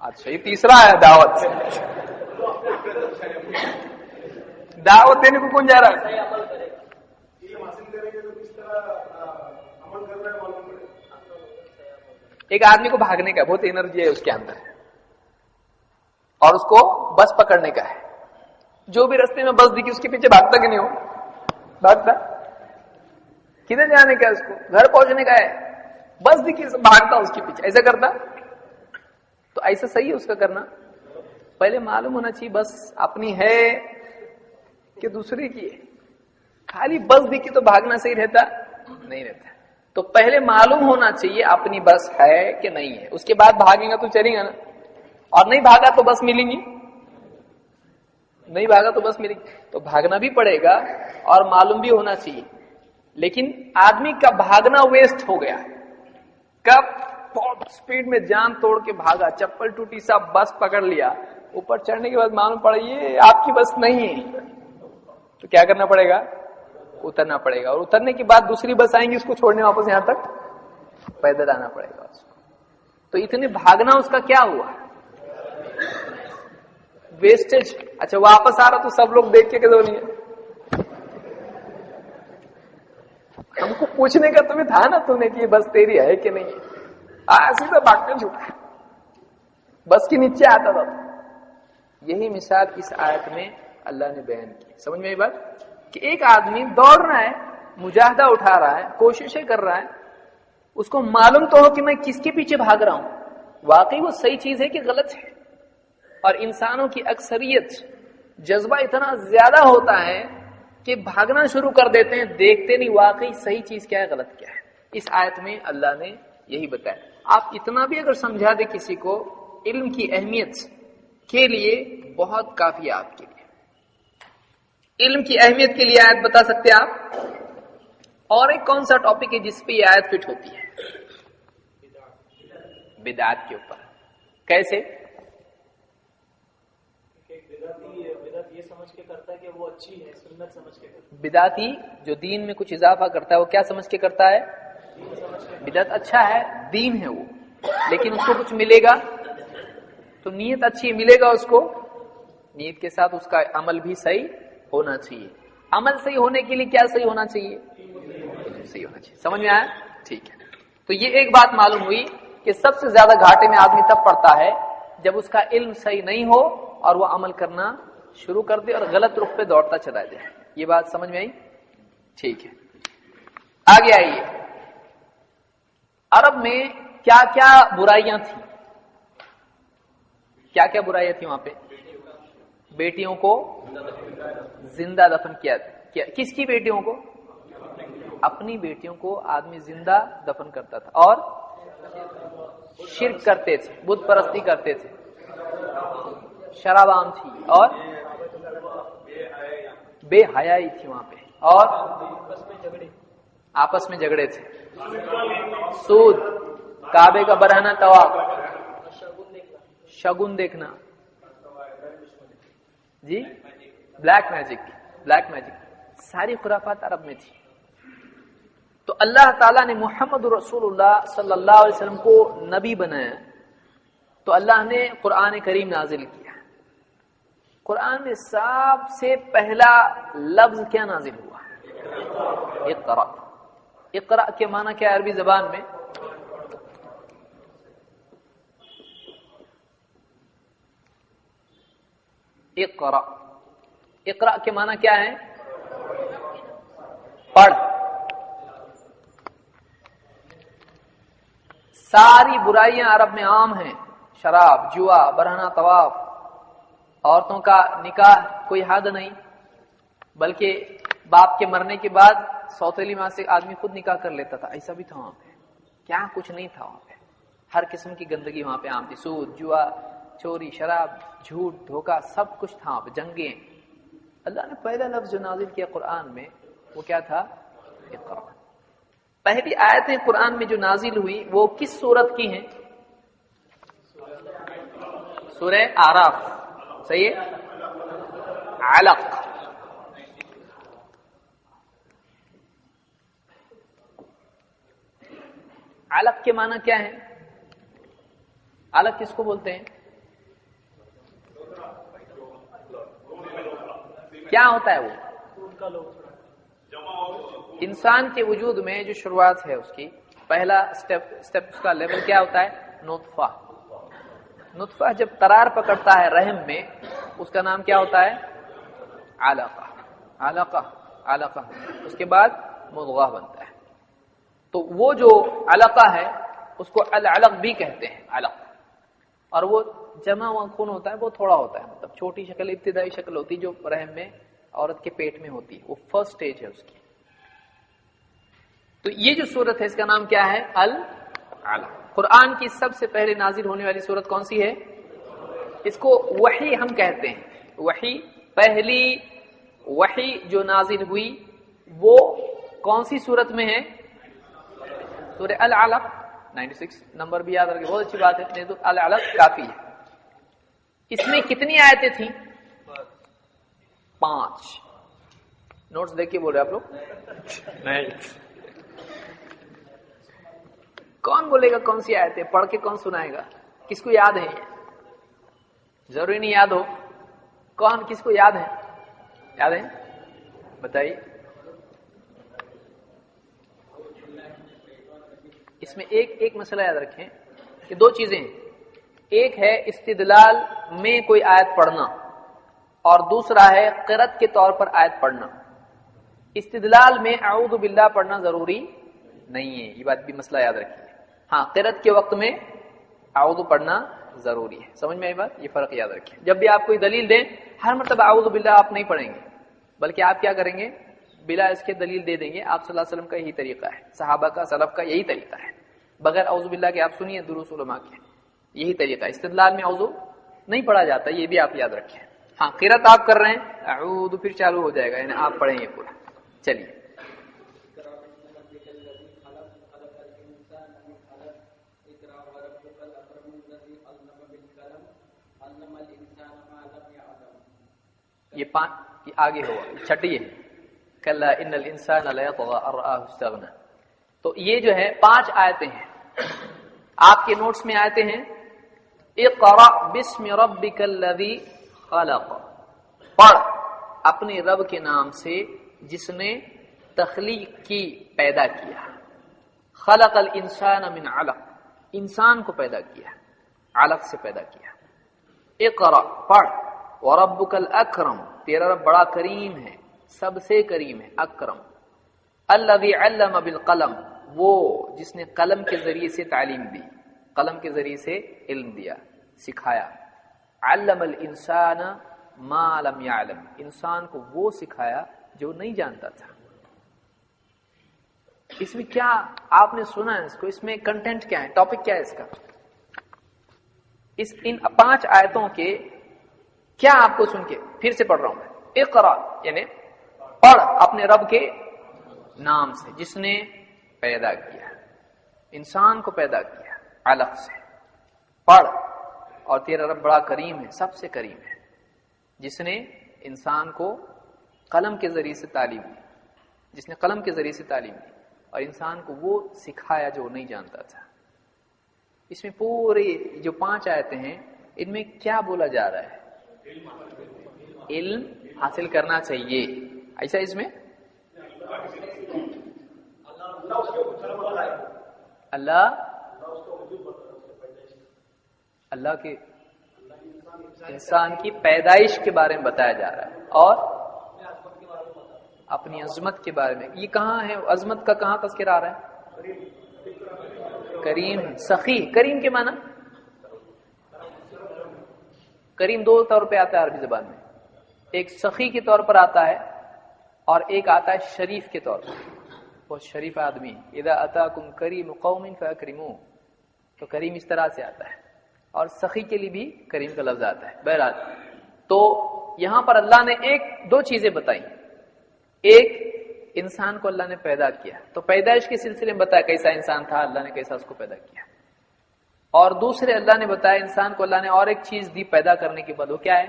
اچھا، یہ تیسرا ہے دعوت۔ دعوت دینے کو کون جا رہا ہے؟ ایک آدمی کو بھاگنے کا بہت انرجی ہے اس کے اندر اور اس کو بس پکڑنے کا ہے، جو بھی رستے میں بس دکھی اس کے پیچھے بھاگتا کہ نہیں ہو؟ بھاگتا۔ کدھر جانے کا ہے اس کو؟ گھر پہنچنے کا ہے، بس دکھی بھاگتا اس کے پیچھے، ایسا کرتا؟ تو ایسا صحیح ہے اس کا کرنا؟ پہلے معلوم ہونا چاہیے بس اپنی ہے کہ دوسرے کی ہے۔ خالی بس دکھی تو بھاگنا صحیح رہتا نہیں رہتا۔ تو پہلے معلوم ہونا چاہیے اپنی بس ہے کہ نہیں ہے، اس کے بعد بھاگیں گا تو چلیں گا نا، اور نہیں بھاگا تو بس ملیں گی، نہیں بھاگا تو بس ملیں گی، تو بھاگنا بھی پڑے گا اور معلوم بھی ہونا چاہیے۔ لیکن آدمی کا بھاگنا ویسٹ ہو گیا، کب بہت سپیڈ میں جان توڑ کے بھاگا، چپل ٹوٹی سا بس پکڑ لیا، اوپر چڑھنے کے بعد معلوم پڑا یہ آپ کی بس نہیں ہے، تو کیا کرنا پڑے گا؟ اترنا پڑے گا، اور اترنے کے بعد دوسری بس آئیں گی اس کو چھوڑنے واپس یہاں تک پیدل آنا پڑے گا اس کو۔ تو اتنے بھاگنا اس کا کیا ہوا؟ ویسٹیج۔ اچھا واپس آ رہا تو سب لوگ دیکھ کے کدھر نہیں ہے؟ ہم کو پوچھنے کا تمہیں تھا نا تم نے کہ بس تیری ہے کہ نہیں ہے؟ سیدھا بھاگنے چھوٹا، بس کے نیچے آتا تھا۔ یہی مثال اس آیت میں اللہ نے بیان کی۔ سمجھ میں یہ بات کہ ایک آدمی دوڑ رہا ہے، مجاہدہ اٹھا رہا ہے، کوششیں کر رہا ہے، اس کو معلوم تو ہو کہ میں کس کے پیچھے بھاگ رہا ہوں، واقعی وہ صحیح چیز ہے کہ غلط ہے؟ اور انسانوں کی اکثریت جذبہ اتنا زیادہ ہوتا ہے کہ بھاگنا شروع کر دیتے ہیں، دیکھتے نہیں واقعی صحیح چیز کیا ہے غلط کیا ہے۔ اس آیت میں اللہ نے یہی بتایا۔ آپ اتنا بھی اگر سمجھا دیں کسی کو علم کی اہمیت کے لیے بہت کافی ہے آپ کے لیے۔ علم کی اہمیت کے لیے آیت بتا سکتے آپ؟ اور ایک کون سا ٹاپک ہے جس پہ یہ آیت فٹ ہوتی ہے؟ بدعات کے اوپر۔ کیسے؟ بدعت یہ سمجھ کے کرتا ہے کہ وہ اچھی ہے، سنت سمجھ کے کرتا ہے۔ بدعتی جو دین میں کچھ اضافہ کرتا ہے وہ کیا سمجھ کے کرتا ہے؟ بدعت اچھا ہے، دین ہے وہ، لیکن اس کو کچھ ملے گا تو نیت اچھی ملے گا اس کو، نیت کے ساتھ اس کا عمل بھی صحیح ہونا چاہیے۔ عمل صحیح ہونے کے لیے کیا صحیح ہونا چاہیے؟ صحیح ہونا چاہیے۔ سمجھ میں آیا؟ ٹھیک ہے۔ تو یہ ایک بات معلوم ہوئی کہ سب سے زیادہ گھاٹے میں آدمی تب پڑتا ہے جب اس کا علم صحیح نہیں ہو اور وہ عمل کرنا شروع کر دے اور غلط رخ پہ دوڑتا چلا جائے۔ یہ بات سمجھ میں آئی؟ ٹھیک ہے، آگے آئیے۔ عرب میں کیا کیا برائیاں تھیں؟ کیا کیا برائیاں تھیں وہاں پہ؟ بیٹیوں کو زندہ دفن کیا۔ کس کی بیٹیوں کو؟ اپنی بیٹیوں کو آدمی زندہ دفن کرتا تھا، اور شرک کرتے تھے، بت پرستی کرتے تھے، شراب عام تھی، اور بے حیائی تھی وہاں پہ، اور آپس میں جھگڑے تھے، سود، کعبے کا برہنہ طواف، شگن دیکھنا، جی بلیک میجک ساری خرافات عرب میں تھی. تو اللہ تعالیٰ نے محمد رسول اللہ صلی اللہ علیہ وسلم کو نبی بنایا تو اللہ نے قرآن کریم نازل کیا. قرآن میں سب سے پہلا لفظ کیا نازل ہوا؟ اقرا. اقرا کے معنی کیا عربی زبان میں؟ اقرا. اقرا کے معنی کیا ہے؟ پڑھ. ساری برائیاں عرب میں عام ہیں، شراب، جوا، برہنہ طواف، عورتوں کا نکاح کوئی حد نہیں، بلکہ باپ کے مرنے کے بعد سوتیلی ماں سے آدمی خود نکاح کر لیتا تھا، ایسا بھی تھا وہاں پہ. کیا کچھ نہیں تھا وہاں پہ، ہر قسم کی گندگی وہاں پہ عام تھی. سود، جوا، چوری، شراب، جھوٹ، دھوکہ، سب کچھ تھا وہاں پہ. جنگیں. اللہ نے پہلا لفظ جو نازل کیا قرآن میں وہ کیا تھا؟ اقرا. پہلی آیتیں قرآن میں جو نازل ہوئی وہ کس سورت کی ہیں؟ سورہ اعراف. صحیح ہے. علق. علق کے معنی کیا ہے؟ علق کس کو بولتے ہیں؟ کیا ہوتا ہے وہ؟ انسان کے وجود میں جو شروعات ہے اس کی پہلا اسٹیپ اس کا لیول کیا ہوتا ہے؟ نطفہ. نطفہ جب قرار پکڑتا ہے رحم میں اس کا نام کیا ہوتا ہے؟ علقہ. علقہ علقہ. اس کے بعد مضغہ بنتا ہے. تو وہ جو علقہ ہے اس کو العلق بھی کہتے ہیں. علق. اور وہ جمع ہوا خون ہوتا ہے، وہ تھوڑا ہوتا ہے، مطلب چھوٹی شکل، ابتدائی شکل ہوتی جو رحم میں عورت کے پیٹ میں ہوتی ہے، وہ فرسٹ سٹیج ہے اس کی. تو یہ جو سورت ہے اس کا نام کیا ہے؟ العلق. قرآن کی سب سے پہلے نازل ہونے والی سورت کون سی ہے؟ اس کو وحی ہم کہتے ہیں. وحی، پہلی وحی جو نازل ہوئی وہ کون سی سورت میں ہے؟ سورہ العلق. 96 نمبر بھی یاد رکھیں، بہت اچھی بات ہے. نہیں تو العلق کافی ہے. اس میں کتنی آیتیں تھیں؟ 5. نوٹس دیکھ کے بول رہے آپ لوگ؟ نہیں. کون بولے گا کون سی آیتیں؟ پڑھ کے کون سنائے گا؟ کس کو یاد ہے؟ ضروری نہیں یاد ہو. کون کس کو یاد ہے؟ یاد ہے؟ بتائیے. اس میں ایک مسئلہ یاد رکھیں کہ 2 چیزیں. ایک ہے استدلال میں کوئی آیت پڑھنا اور دوسرا ہے قرأت کے طور پر آیت پڑھنا. استدلال میں اعوذ باللہ پڑھنا ضروری نہیں ہے، یہ بات بھی مسئلہ یاد رکھیے. ہاں، قرأت کے وقت میں اعوذ پڑھنا ضروری ہے. سمجھ میں آئی بات؟ یہ فرق یاد رکھیں. جب بھی آپ کوئی دلیل دیں ہر مرتبہ اعوذ باللہ آپ نہیں پڑھیں گے، بلکہ آپ کیا کریں گے؟ بلا اس کے دلیل دے دیں گے. آپ صلی اللہ علیہ وسلم کا یہی طریقہ ہے، صحابہ کا، سلف کا یہی طریقہ ہے. بغیر اعوذ باللہ کے آپ سنیے دروس علماء کے، یہی طریقہ ہے. استدلال میں اعوذ نہیں پڑھا جاتا، یہ بھی آپ یاد رکھیں. ہاں، قرأت آپ کر رہے ہیں اعوذ پھر چالو ہو جائے گا، یعنی آپ پڑھیں گے پورا. چلیے. یہ 5 آگے ہوا. چھٹی ہے کلا ان الانسان لیطغى ان رآه استغنى. تو یہ جو ہے 5 آیتیں ہیں. آپ کے نوٹس میں آیتیں ہیں اقرأ بسم ربک الذی خلق. پڑھ اپنے رب کے نام سے جس نے تخلیق کی، پیدا کیا. خلق الانسان من علق. انسان کو پیدا کیا، علق سے پیدا کیا. اقرأ پڑھ. وربک الاکرم. تیرا رب بڑا کریم ہے، سب سے کریم ہے، اکرم. الذی علم بالقلم. وہ جس نے قلم کے ذریعے سے تعلیم دی، قلم کے ذریعے سے علم دیا، سکھایا. علم الانسان ما لم يعلم. انسان کو وہ سکھایا جو نہیں جانتا تھا. اس میں کیا آپ نے سنا ہے؟ اس کو، اس میں کنٹینٹ کیا ہے، ٹاپک کیا ہے اس کا؟ ان 5 آیتوں کے کیا آپ کو سن کے پھر سے پڑھ رہا ہوں میں. اقرا یعنی پڑھ اپنے رب کے نام سے جس نے پیدا کیا، انسان کو پیدا کیا علق سے. پڑھ. اور تیرا رب بڑا کریم ہے، سب سے کریم ہے، جس نے انسان کو قلم کے ذریعے سے تعلیم دی، جس نے قلم کے ذریعے سے تعلیم دی اور انسان کو وہ سکھایا جو نہیں جانتا تھا۔ اس میں پورے جو 5 آیتیں ہیں ان میں کیا بولا جا رہا ہے؟ علم حاصل کرنا چاہیے، ایسا اس میں اللہ کے انسان کی پیدائش کے بارے میں بتایا جا رہا ہے اور اپنی عظمت کے بارے میں۔ یہ کہاں ہے عظمت کا، کہاں تذکرہ آ رہا ہے؟ کریم، سخی۔ کریم کے معنی کریم 2 طور پہ آتا ہے عربی زبان میں، ایک سخی کے طور پر آتا ہے اور ایک آتا ہے شریف کے طور پر، بہت شریف آدمی۔ اذا اتاکم کریم قوم فاکرموہ، تو کریم اس طرح سے آتا ہے، اور سخی کے لیے بھی کریم کا لفظ آتا ہے۔ بہرحال تو یہاں پر اللہ نے 2 چیزیں بتائی، ایک انسان کو اللہ نے پیدا کیا، تو پیدائش کے سلسلے میں بتایا کیسا انسان تھا، اللہ نے کیسا اس کو پیدا کیا، اور دوسرے اللہ نے بتایا انسان کو اللہ نے اور ایک چیز دی پیدا کرنے کے بعد، وہ کیا ہے؟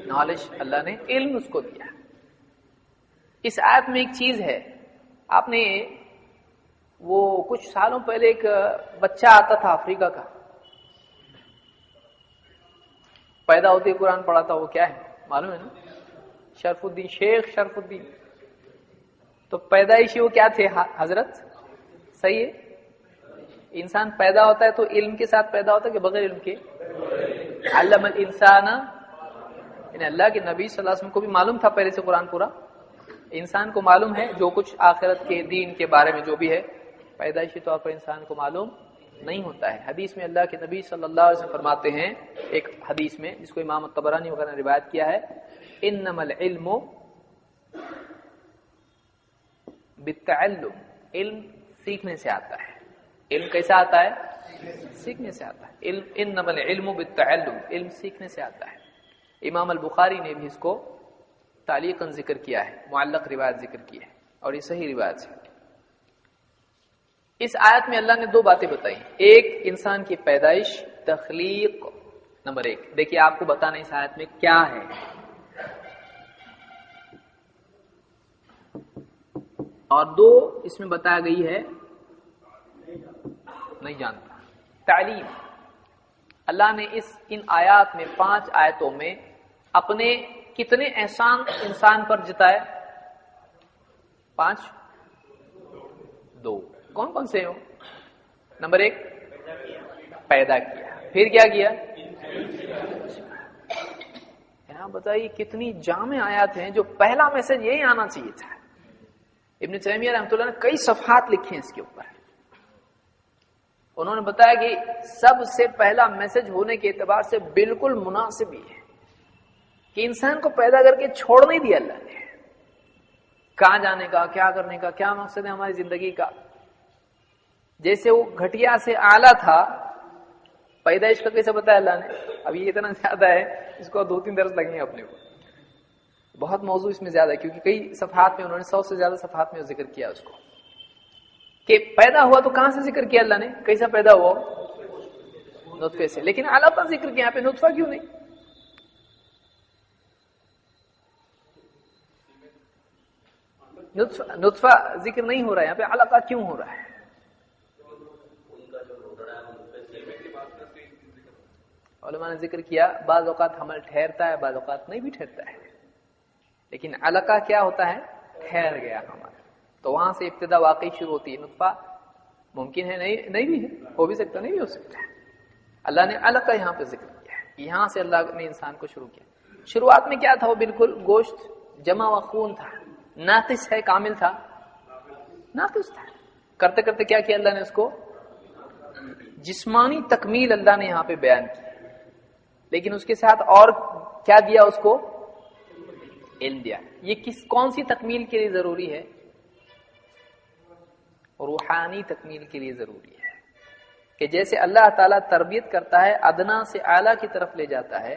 نالج، اللہ نے علم اس کو دیا۔ اس آیت میں ایک چیز ہے، آپ نے وہ کچھ سالوں پہلے ایک بچہ آتا تھا افریقہ کا، پیدا ہوتے ہی قرآن پڑھا تھا، وہ کیا ہے معلوم ہے نا؟ شرف الدین، شیخ شرف الدین۔ تو پیدائشی وہ کیا تھے حضرت؟ صحیح ہے، انسان پیدا ہوتا ہے تو علم کے ساتھ پیدا ہوتا ہے کہ بغیر علم کے؟ علم الانسان، یعنی اللہ کے نبی صلی اللہ علیہ وسلم کو بھی معلوم تھا پہلے سے قرآن پورا، انسان کو معلوم ہے جو کچھ آخرت کے دین کے بارے میں جو بھی ہے، پیدائشی طور پر انسان کو معلوم نہیں ہوتا ہے۔ حدیث میں اللہ کے نبی صلی اللہ علیہ وسلم فرماتے ہیں، ایک حدیث میں جس کو امام الطبرانی وغیرہ نے روایت کیا ہے، انما العلم بالتعلم، علم سیکھنے سے آتا ہے۔ علم کیسا آتا ہے؟ سیکھنے سے آتا ہے۔ علم انما العلم بالتعلم، علم سیکھنے سے آتا ہے۔ امام البخاری نے بھی اس کو تعلیقاً ذکر کیا ہے، معلق روایت ذکر کی ہے، اور یہ صحیح روایت ہے۔ اس آیت میں اللہ نے 2 باتیں بتائی، ایک انسان کی پیدائش، تخلیق، نمبر 1۔ دیکھیے آپ کو بتانا اس آیت میں کیا ہے، اور 2 اس میں بتایا گئی ہے نہیں جانتا، تعلیم۔ اللہ نے ان آیات میں 5 آیتوں میں اپنے کتنے احسان انسان پر جتائے؟ 5؟ 2۔ کون کون سے ہو؟ نمبر 1 پیدا کیا، پھر کیا کیا؟ یہاں بتائیے کتنی جامع آیات ہیں، جو پہلا میسج یہی آنا چاہیے تھا۔ ابن تیمیہ رحمۃ اللہ نے کئی صفحات لکھے ہیں اس کے اوپر، انہوں نے بتایا کہ سب سے پہلا میسج ہونے کے اعتبار سے بالکل مناسب ہی ہے کہ انسان کو پیدا کر کے چھوڑ نہیں دیا اللہ نے، کہاں جانے کا، کیا کرنے کا، کیا مقصد ہے ہماری زندگی کا۔ جیسے وہ گھٹیا سے اعلیٰ تھا، پیدائش کا کیسے بتایا اللہ نے؟ اب یہ اتنا زیادہ ہے، اس کو 2-3 درس لگیں گے اپنے کو، بہت موضوع اس میں زیادہ ہے، کیونکہ کئی صفحات میں انہوں نے 100 سے زیادہ صفحات میں ذکر کیا اس کو، کہ پیدا ہوا تو کہاں سے ذکر کیا اللہ نے؟ کیسا پیدا ہوا؟ نطفے سے، لیکن علقہ ذکر کیا، یہاں پہ نطفہ کیوں نہیں؟ نطفہ ذکر نہیں ہو رہا ہے یہاں پہ، علقہ کیوں ہو رہا ہے؟ علماء نے ذکر کیا بعض اوقات حمل ٹھہرتا ہے، بعض اوقات نہیں بھی ٹھہرتا ہے، لیکن علقہ کیا ہوتا ہے؟ ٹھہر گیا حمل، تو وہاں سے ابتدا واقعی شروع ہوتی ہے۔ نطفہ ممکن ہے نہیں بھی ہے، ہو بھی سکتا نہیں بھی ہو سکتا ہے۔ اللہ نے علقہ یہاں پہ ذکر کیا ہے، یہاں سے اللہ نے انسان کو شروع کیا۔ شروعات میں کیا تھا؟ وہ بالکل گوشت جمع و خون تھا، ناقص ہے، کامل تھا، ناقص تھا۔ کرتے کرتے کیا کیا اللہ نے اس کو؟ جسمانی تکمیل اللہ نے یہاں پہ بیان کی، لیکن اس کے ساتھ اور کیا دیا اس کو؟ علم دیا۔ یہ کون سی تکمیل کے لیے ضروری ہے؟ روحانی تکمیل کے لیے ضروری ہے، کہ جیسے اللہ تعالیٰ تربیت کرتا ہے، ادنا سے اعلیٰ کی طرف لے جاتا ہے،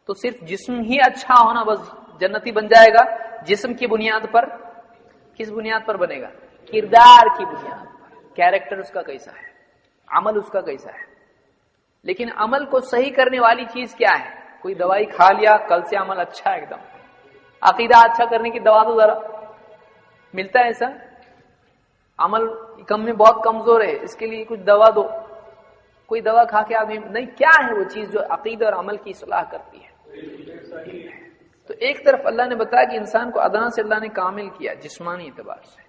تو صرف جسم ہی اچھا ہونا بس جنتی بن جائے گا؟ جسم کی بنیاد پر، کس بنیاد پر بنے گا؟ کردار کی بنیاد پر، کیریکٹر اس کا کیسا ہے، عمل اس کا کیسا ہے۔ لیکن عمل کو صحیح کرنے والی چیز کیا ہے؟ کوئی دوائی کھا لیا کل سے عمل اچھا ہے ایک دم، عقیدہ اچھا کرنے کی دوا دو ذرا، ملتا ہے ایسا؟ عمل کم میں بہت کمزور ہے، اس کے لیے کچھ دوا دو، کوئی دوا کھا کے آدمی نہیں، کیا ہے وہ چیز جو عقیدہ اور عمل کی اصلاح کرتی ہے؟ تو ایک طرف اللہ نے بتایا کہ انسان کو ادنا سے اللہ نے کامل کیا جسمانی اعتبار سے،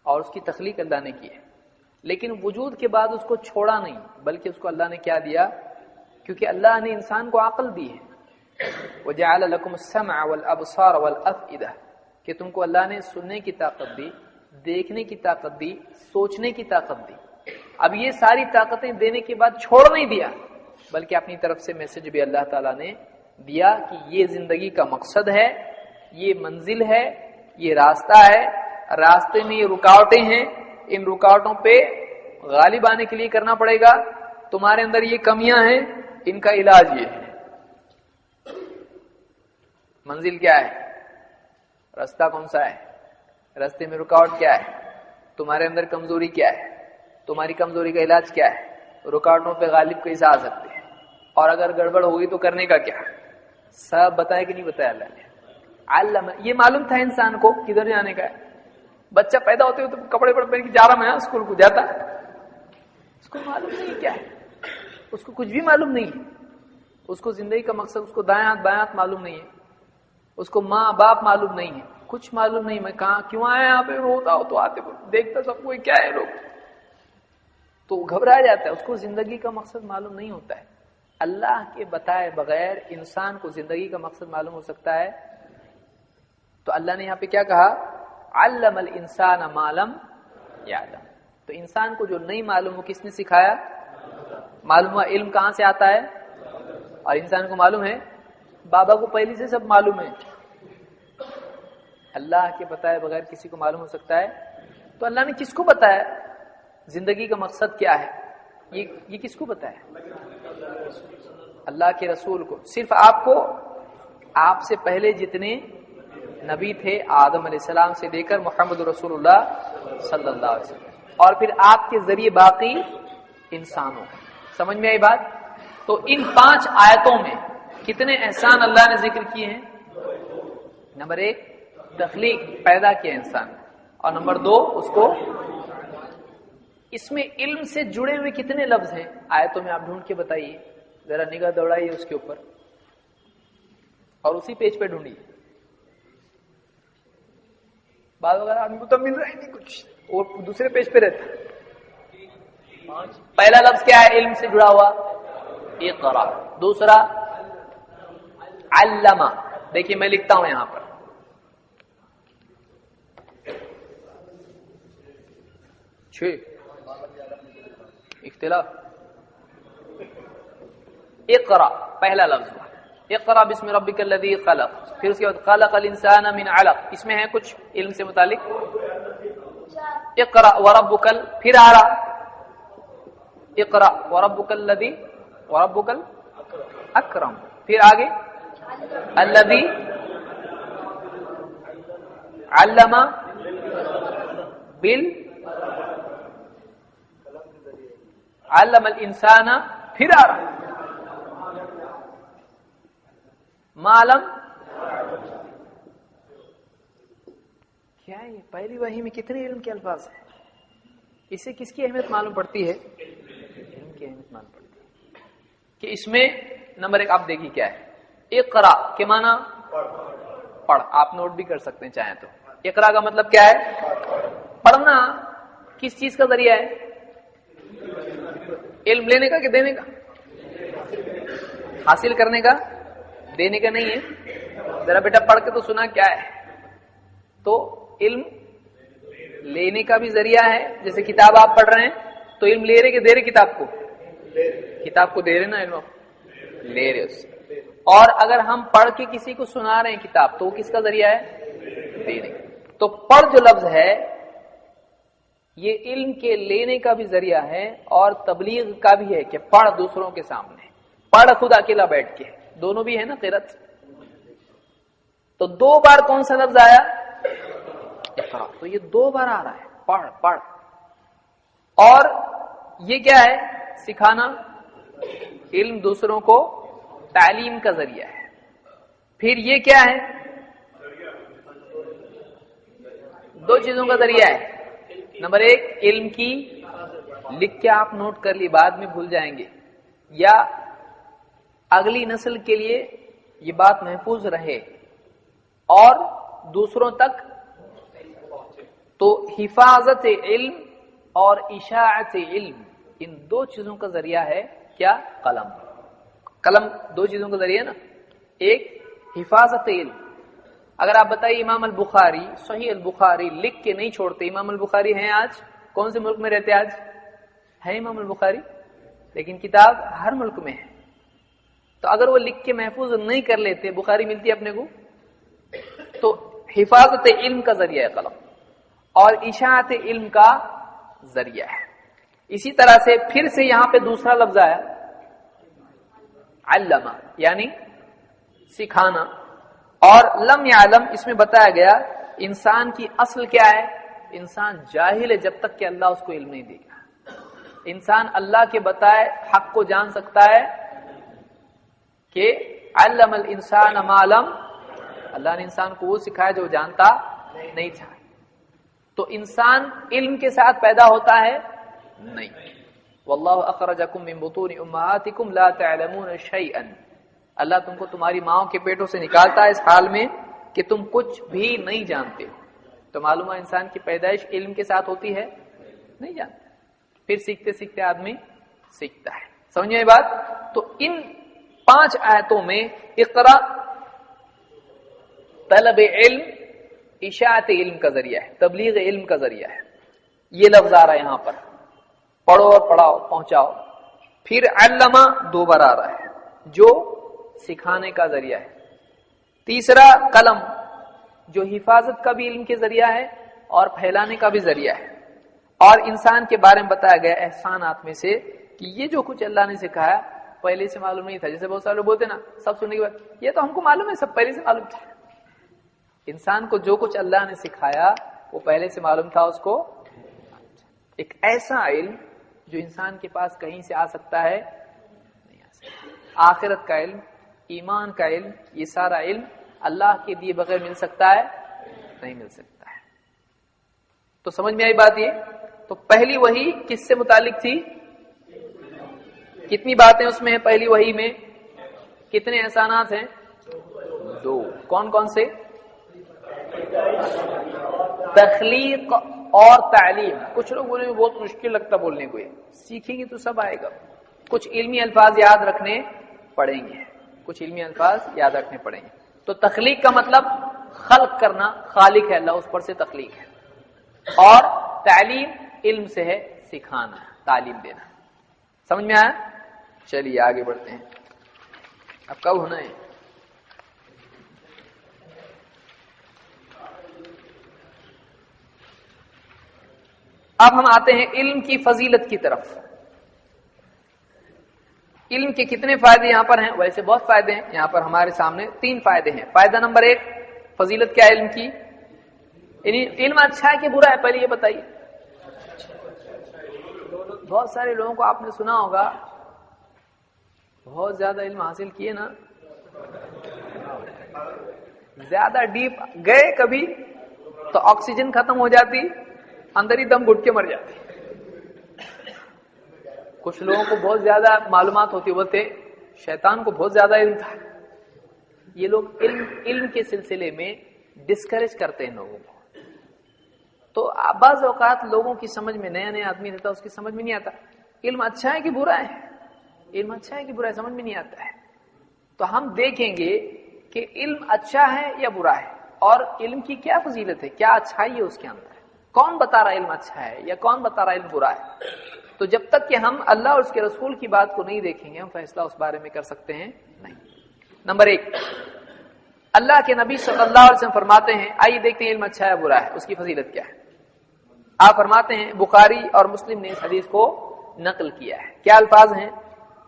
اور اس کی تخلیق اللہ نے کی ہے، لیکن وجود کے بعد اس کو چھوڑا نہیں، بلکہ اس کو اللہ نے کیا دیا؟ کیونکہ اللہ نے انسان کو عقل دی ہے، وَجَعَلَ لَكُمُ السَّمْعَ وَالْأَبْصَارَ وَالْأَفْئِدَةَ، کہ تم کو اللہ نے سننے کی طاقت دی، دیکھنے کی طاقت دی، سوچنے کی طاقت دی۔ اب یہ ساری طاقتیں دینے کے بعد چھوڑ نہیں دیا، بلکہ اپنی طرف سے میسج بھی اللہ تعالیٰ نے دیا کہ یہ زندگی کا مقصد ہے، یہ منزل ہے، یہ راستہ ہے، راستے میں یہ رکاوٹیں ہیں، ان رکاوٹوں پہ غالب آنے کے لیے کرنا پڑے گا، تمہارے اندر یہ کمیاں ہیں، ان کا علاج یہ ہے۔ منزل کیا ہے؟ راستہ کون سا ہے؟ راستے میں رکاوٹ کیا ہے؟ تمہارے اندر کمزوری کیا ہے؟ تمہاری کمزوری کا علاج کیا ہے؟ رکاوٹوں پہ غالب کیسے آ سکتے ہیں؟ اور اگر گڑبڑ ہوگی تو کرنے کا کیا؟ سب بتایا کہ نہیں بتایا اللہ نے؟ علم، یہ معلوم تھا انسان کو کدھر جانے کا ہے۔ بچہ پیدا ہوتے ہوتے کپڑے پہن کے جا رہا میں اسکول کو جاتا، اس کو معلوم نہیں کیا ہے، اس کو کچھ بھی معلوم نہیں ہے، اس کو زندگی کا مقصد، اس کو دائیں ہاتھ بائیں ہاتھ معلوم نہیں ہے، اس کو ماں باپ معلوم نہیں ہے، کچھ معلوم نہیں، میں کہاں کیوں آیا یہاں پہ، روتا ہو تو آتے دیکھتا سب کو کیا ہے لوگ، تو گھبرا جاتا ہے، اس کو زندگی کا مقصد معلوم نہیں ہوتا ہے۔ اللہ کے بتائے بغیر انسان کو زندگی کا مقصد معلوم ہو سکتا ہے؟ تو اللہ نے یہاں پہ کیا کہا؟ علم الانسان ما لم یعلم، تو انسان کو جو نہیں معلوم وہ کس نے سکھایا؟ معلوم ہوا علم کہاں سے آتا ہے؟ اور انسان کو معلوم ہے، بابا کو پہلے سے سب معلوم ہے، اللہ کے بتائے بغیر کسی کو معلوم ہو سکتا ہے؟ تو اللہ نے کس کو بتایا زندگی کا مقصد کیا ہے؟ یہ کس کو بتایا؟ اللہ کے رسول کو، صرف آپ کو، آپ سے پہلے جتنے نبی تھے آدم علیہ السلام سے لے کر محمد رسول اللہ صلی اللہ علیہ وسلم، اور پھر آپ کے ذریعے باقی انسانوں۔ سمجھ میں آئی بات؟ تو ان 5 آیتوں میں کتنے احسان اللہ نے ذکر کیے ہیں؟ نمبر 1 تخلیق، پیدا کیا انسان، اور نمبر 2 اس کو، اس میں علم سے جڑے ہوئے کتنے لفظ ہیں آیتوں میں؟ آپ ڈھونڈ کے بتائیے، ذرا نگاہ دوڑائیے اس کے اوپر اور اسی پیج پہ ڈھونڈیے۔ بعض وغیرہ آدمی کو تو مل رہا ہی نہیں کچھ، اور دوسرے پیج پہ رہتا۔ پہلا لفظ کیا ہے علم سے جڑا ہوا؟ اقرا۔ دوسرا علمہ، دیکھیے میں لکھتا ہوں یہاں پر، اختلاف۔ اقرا پہلا لفظ، اقرا بسم ربک الذی خلق، پھر اس کے بعد خلق الانسان من علق، اس میں ہے کچھ علم سے متعلق؟ اقرا وربک پھر آ رہا اقرا وربک الذی وربک الاکرم، پھر آگے الذی علم بال علم الانسان، پھر آ رہا معلم۔ کیا ہے یہ پہلی وحی میں کتنے علم کے الفاظ ہیں؟ اس سے کس کی اہمیت معلوم پڑتی ہے؟ علم کی اہمیت معلوم پڑتی ہے کہ اس میں نمبر 1 آپ دیکھیے کیا ہے، اقرا کے معنی پڑھ، آپ نوٹ بھی کر سکتے ہیں چاہیں تو۔ اقرا کا مطلب کیا ہے؟ پڑھنا۔ کس چیز کا ذریعہ ہے؟ علم لینے کا کہ دینے کا؟ حاصل کرنے کا، دینے کا نہیں ہے۔ ذرا بیٹا پڑھ کے تو سنا کیا ہے؟ تو علم لینے کا بھی ذریعہ ہے، جیسے کتاب آپ پڑھ رہے ہیں تو علم لے رہے کہ دے رہے؟ کتاب کو، کتاب کو دے رہے نا، علم لے رہے اس سے۔ اور اگر ہم پڑھ کے کسی کو سنا رہے ہیں کتاب تو وہ کس کا ذریعہ ہے؟ دینے کا۔ تو پڑھ جو لفظ ہے یہ علم کے لینے کا بھی ذریعہ ہے اور تبلیغ کا بھی ہے، کہ پڑھ دوسروں کے سامنے، پڑھ خود اکیلا بیٹھ کے، دونوں بھی ہے نا قرات۔ تو 2 بار کون سا لفظ آیا؟ اقرا، تو یہ 2 بار آ رہا ہے، پڑھ پڑھ۔ اور یہ کیا ہے؟ سکھانا، علم دوسروں کو تعلیم کا ذریعہ ہے۔ پھر یہ کیا ہے؟ دو چیزوں کا ذریعہ ہے. نمبر ایک علم کی، لکھ کے آپ نوٹ کر لی، بعد میں بھول جائیں گے، یا اگلی نسل کے لیے یہ بات محفوظ رہے اور دوسروں تک. تو حفاظت علم اور اشاعت علم، ان دو چیزوں کا ذریعہ ہے کیا؟ قلم. قلم دو چیزوں کا ذریعہ نا. ایک حفاظت علم. اگر آپ بتائیے امام البخاری صحیح البخاری لکھ کے نہیں چھوڑتے. امام البخاری ہیں آج کون سے ملک میں رہتے؟ آج ہے امام البخاری، لیکن کتاب ہر ملک میں ہے. تو اگر وہ لکھ کے محفوظ نہیں کر لیتے، بخاری ملتی ہے اپنے کو. تو حفاظت علم کا ذریعہ ہے قلم، اور اشاعت علم کا ذریعہ ہے. اسی طرح سے پھر سے یہاں پہ دوسرا لفظ آیا علمہ، یعنی سکھانا. اور لم یعلم اس میں بتایا گیا انسان کی اصل کیا ہے؟ انسان جاہل ہے جب تک کہ اللہ اس کو علم نہیں دے گا. انسان اللہ کے بتائے حق کو جان سکتا ہے کہ علم الانسان ما لم، اللہ نے انسان کو وہ سکھایا جو جانتا نہیں تھا. تو انسان علم کے ساتھ پیدا ہوتا ہے نہیں. واللہ اخرجکم من بطون امہاتکم لا تعلمون شیئا، اللہ تم کو تمہاری ماؤں کے پیٹوں سے نکالتا ہے اس حال میں کہ تم کچھ بھی نہیں جانتے. تو معلوم ہے انسان کی پیدائش علم کے ساتھ ہوتی ہے؟ نہیں جانتا. پھر سیکھتے سیکھتے آدمی سیکھتا ہے. سمجھ میں بات؟ تو ان 5 آیتوں میں اقرا طلب علم، اشاعت علم کا ذریعہ ہے، تبلیغ علم کا ذریعہ ہے. یہ لفظ آ رہا ہے یہاں پر، پڑھو اور پڑھاؤ پہنچاؤ. پھر علمہ 2 بار آ رہا ہے جو سکھانے کا ذریعہ ہے. تیسرا قلم جو حفاظت کا بھی علم کے ذریعہ ہے اور پھیلانے کا بھی ذریعہ ہے. اور انسان کے بارے میں بتایا گیا احسانات میں سے کہ یہ جو کچھ اللہ نے سکھایا پہلے سے معلوم نہیں تھا. جیسے بہت سارے لوگ بولتے نا سب سننے کے بعد یہ تو ہم کو معلوم ہے، سب پہلے سے معلوم تھا. انسان کو جو کچھ اللہ نے سکھایا وہ پہلے سے معلوم تھا اس کو. ایک ایسا علم جو انسان کے پاس کہیں سے آ سکتا ہے نہیں آ سکتا. آخرت کا علم، ایمان کا علم، یہ سارا علم اللہ کے دیے بغیر مل سکتا ہے؟ نہیں مل سکتا ہے. تو سمجھ میں آئی بات یہ؟ تو پہلی وحی کس سے متعلق تھی؟ کتنی باتیں اس میں ہیں پہلی وحی میں؟ کتنے احسانات ہیں؟ 2. کون کون سے؟ تخلیق اور تعلیم. کچھ لوگ بولیں گے بہت مشکل لگتا بولنے کو، سیکھیں گے تو سب آئے گا. کچھ علمی الفاظ یاد رکھنے پڑیں گے، کچھ علمی الفاظ یاد رکھنے پڑیں گے. تو تخلیق کا مطلب خلق کرنا، خالق ہے اللہ، اس پر سے تخلیق ہے. اور تعلیم علم سے ہے، سکھانا، تعلیم دینا. سمجھ میں آیا؟ چلیے آگے بڑھتے ہیں. اب کب ہونا ہے؟ اب ہم آتے ہیں علم کی فضیلت کی طرف. علم کے کتنے فائدے یہاں پر ہیں؟ ویسے بہت فائدے ہیں. یہاں پر ہمارے سامنے 3 فائدے ہیں. فائدہ نمبر 1، فضیلت کیا ہے علم کی؟ یعنی علم اچھا ہے کہ برا ہے؟ پہلے یہ بتائیے. بہت سارے لوگوں کو آپ نے سنا ہوگا بہت زیادہ علم حاصل کیے نا، زیادہ ڈیپ گئے کبھی تو آکسیجن ختم ہو جاتی، اندر ہی دم گھٹ کے مر جاتی. کچھ لوگوں کو بہت زیادہ معلومات ہوتی، بولتے شیطان کو بہت زیادہ علم تھا. یہ لوگ علم کے سلسلے میں ڈسکریج کرتے ہیں لوگوں کو. تو بعض اوقات لوگوں کی سمجھ میں، نیا نیا آدمی رہتا اس کی سمجھ میں نہیں آتا علم اچھا ہے کہ برا ہے، علم اچھا ہے کہ برا ہے، سمجھ میں نہیں آتا ہے. تو ہم دیکھیں گے کہ علم اچھا ہے یا برا ہے، اور علم کی کیا فضیلت ہے، کیا اچھائی ہے اس کے اندر. کون بتا رہا علم اچھا ہے یا کون بتا رہا علم برا ہے؟ تو جب تک کہ ہم اللہ اور اس کے رسول کی بات کو نہیں دیکھیں گے ہم فیصلہ اس بارے میں کر سکتے ہیں نہیں. نمبر 1، اللہ کے نبی صلی اللہ علیہ وسلم فرماتے ہیں، آئیے دیکھتے ہیں علم اچھا ہے برا ہے، اس کی فضیلت کیا ہے. آپ فرماتے ہیں، بخاری اور مسلم نے اس حدیث کو نقل کیا ہے. کیا الفاظ ہیں؟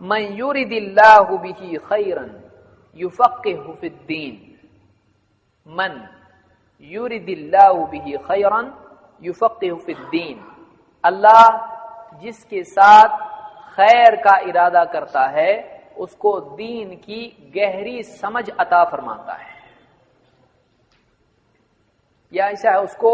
من یرد اللہ بہ خیرا یفقہہ فی الدین. من یرد اللہ بہ خیرا یفقہہ فی الدین. اللہ جس کے ساتھ خیر کا ارادہ کرتا ہے اس کو دین کی گہری سمجھ عطا فرماتا ہے. یا ایسا ہے اس کو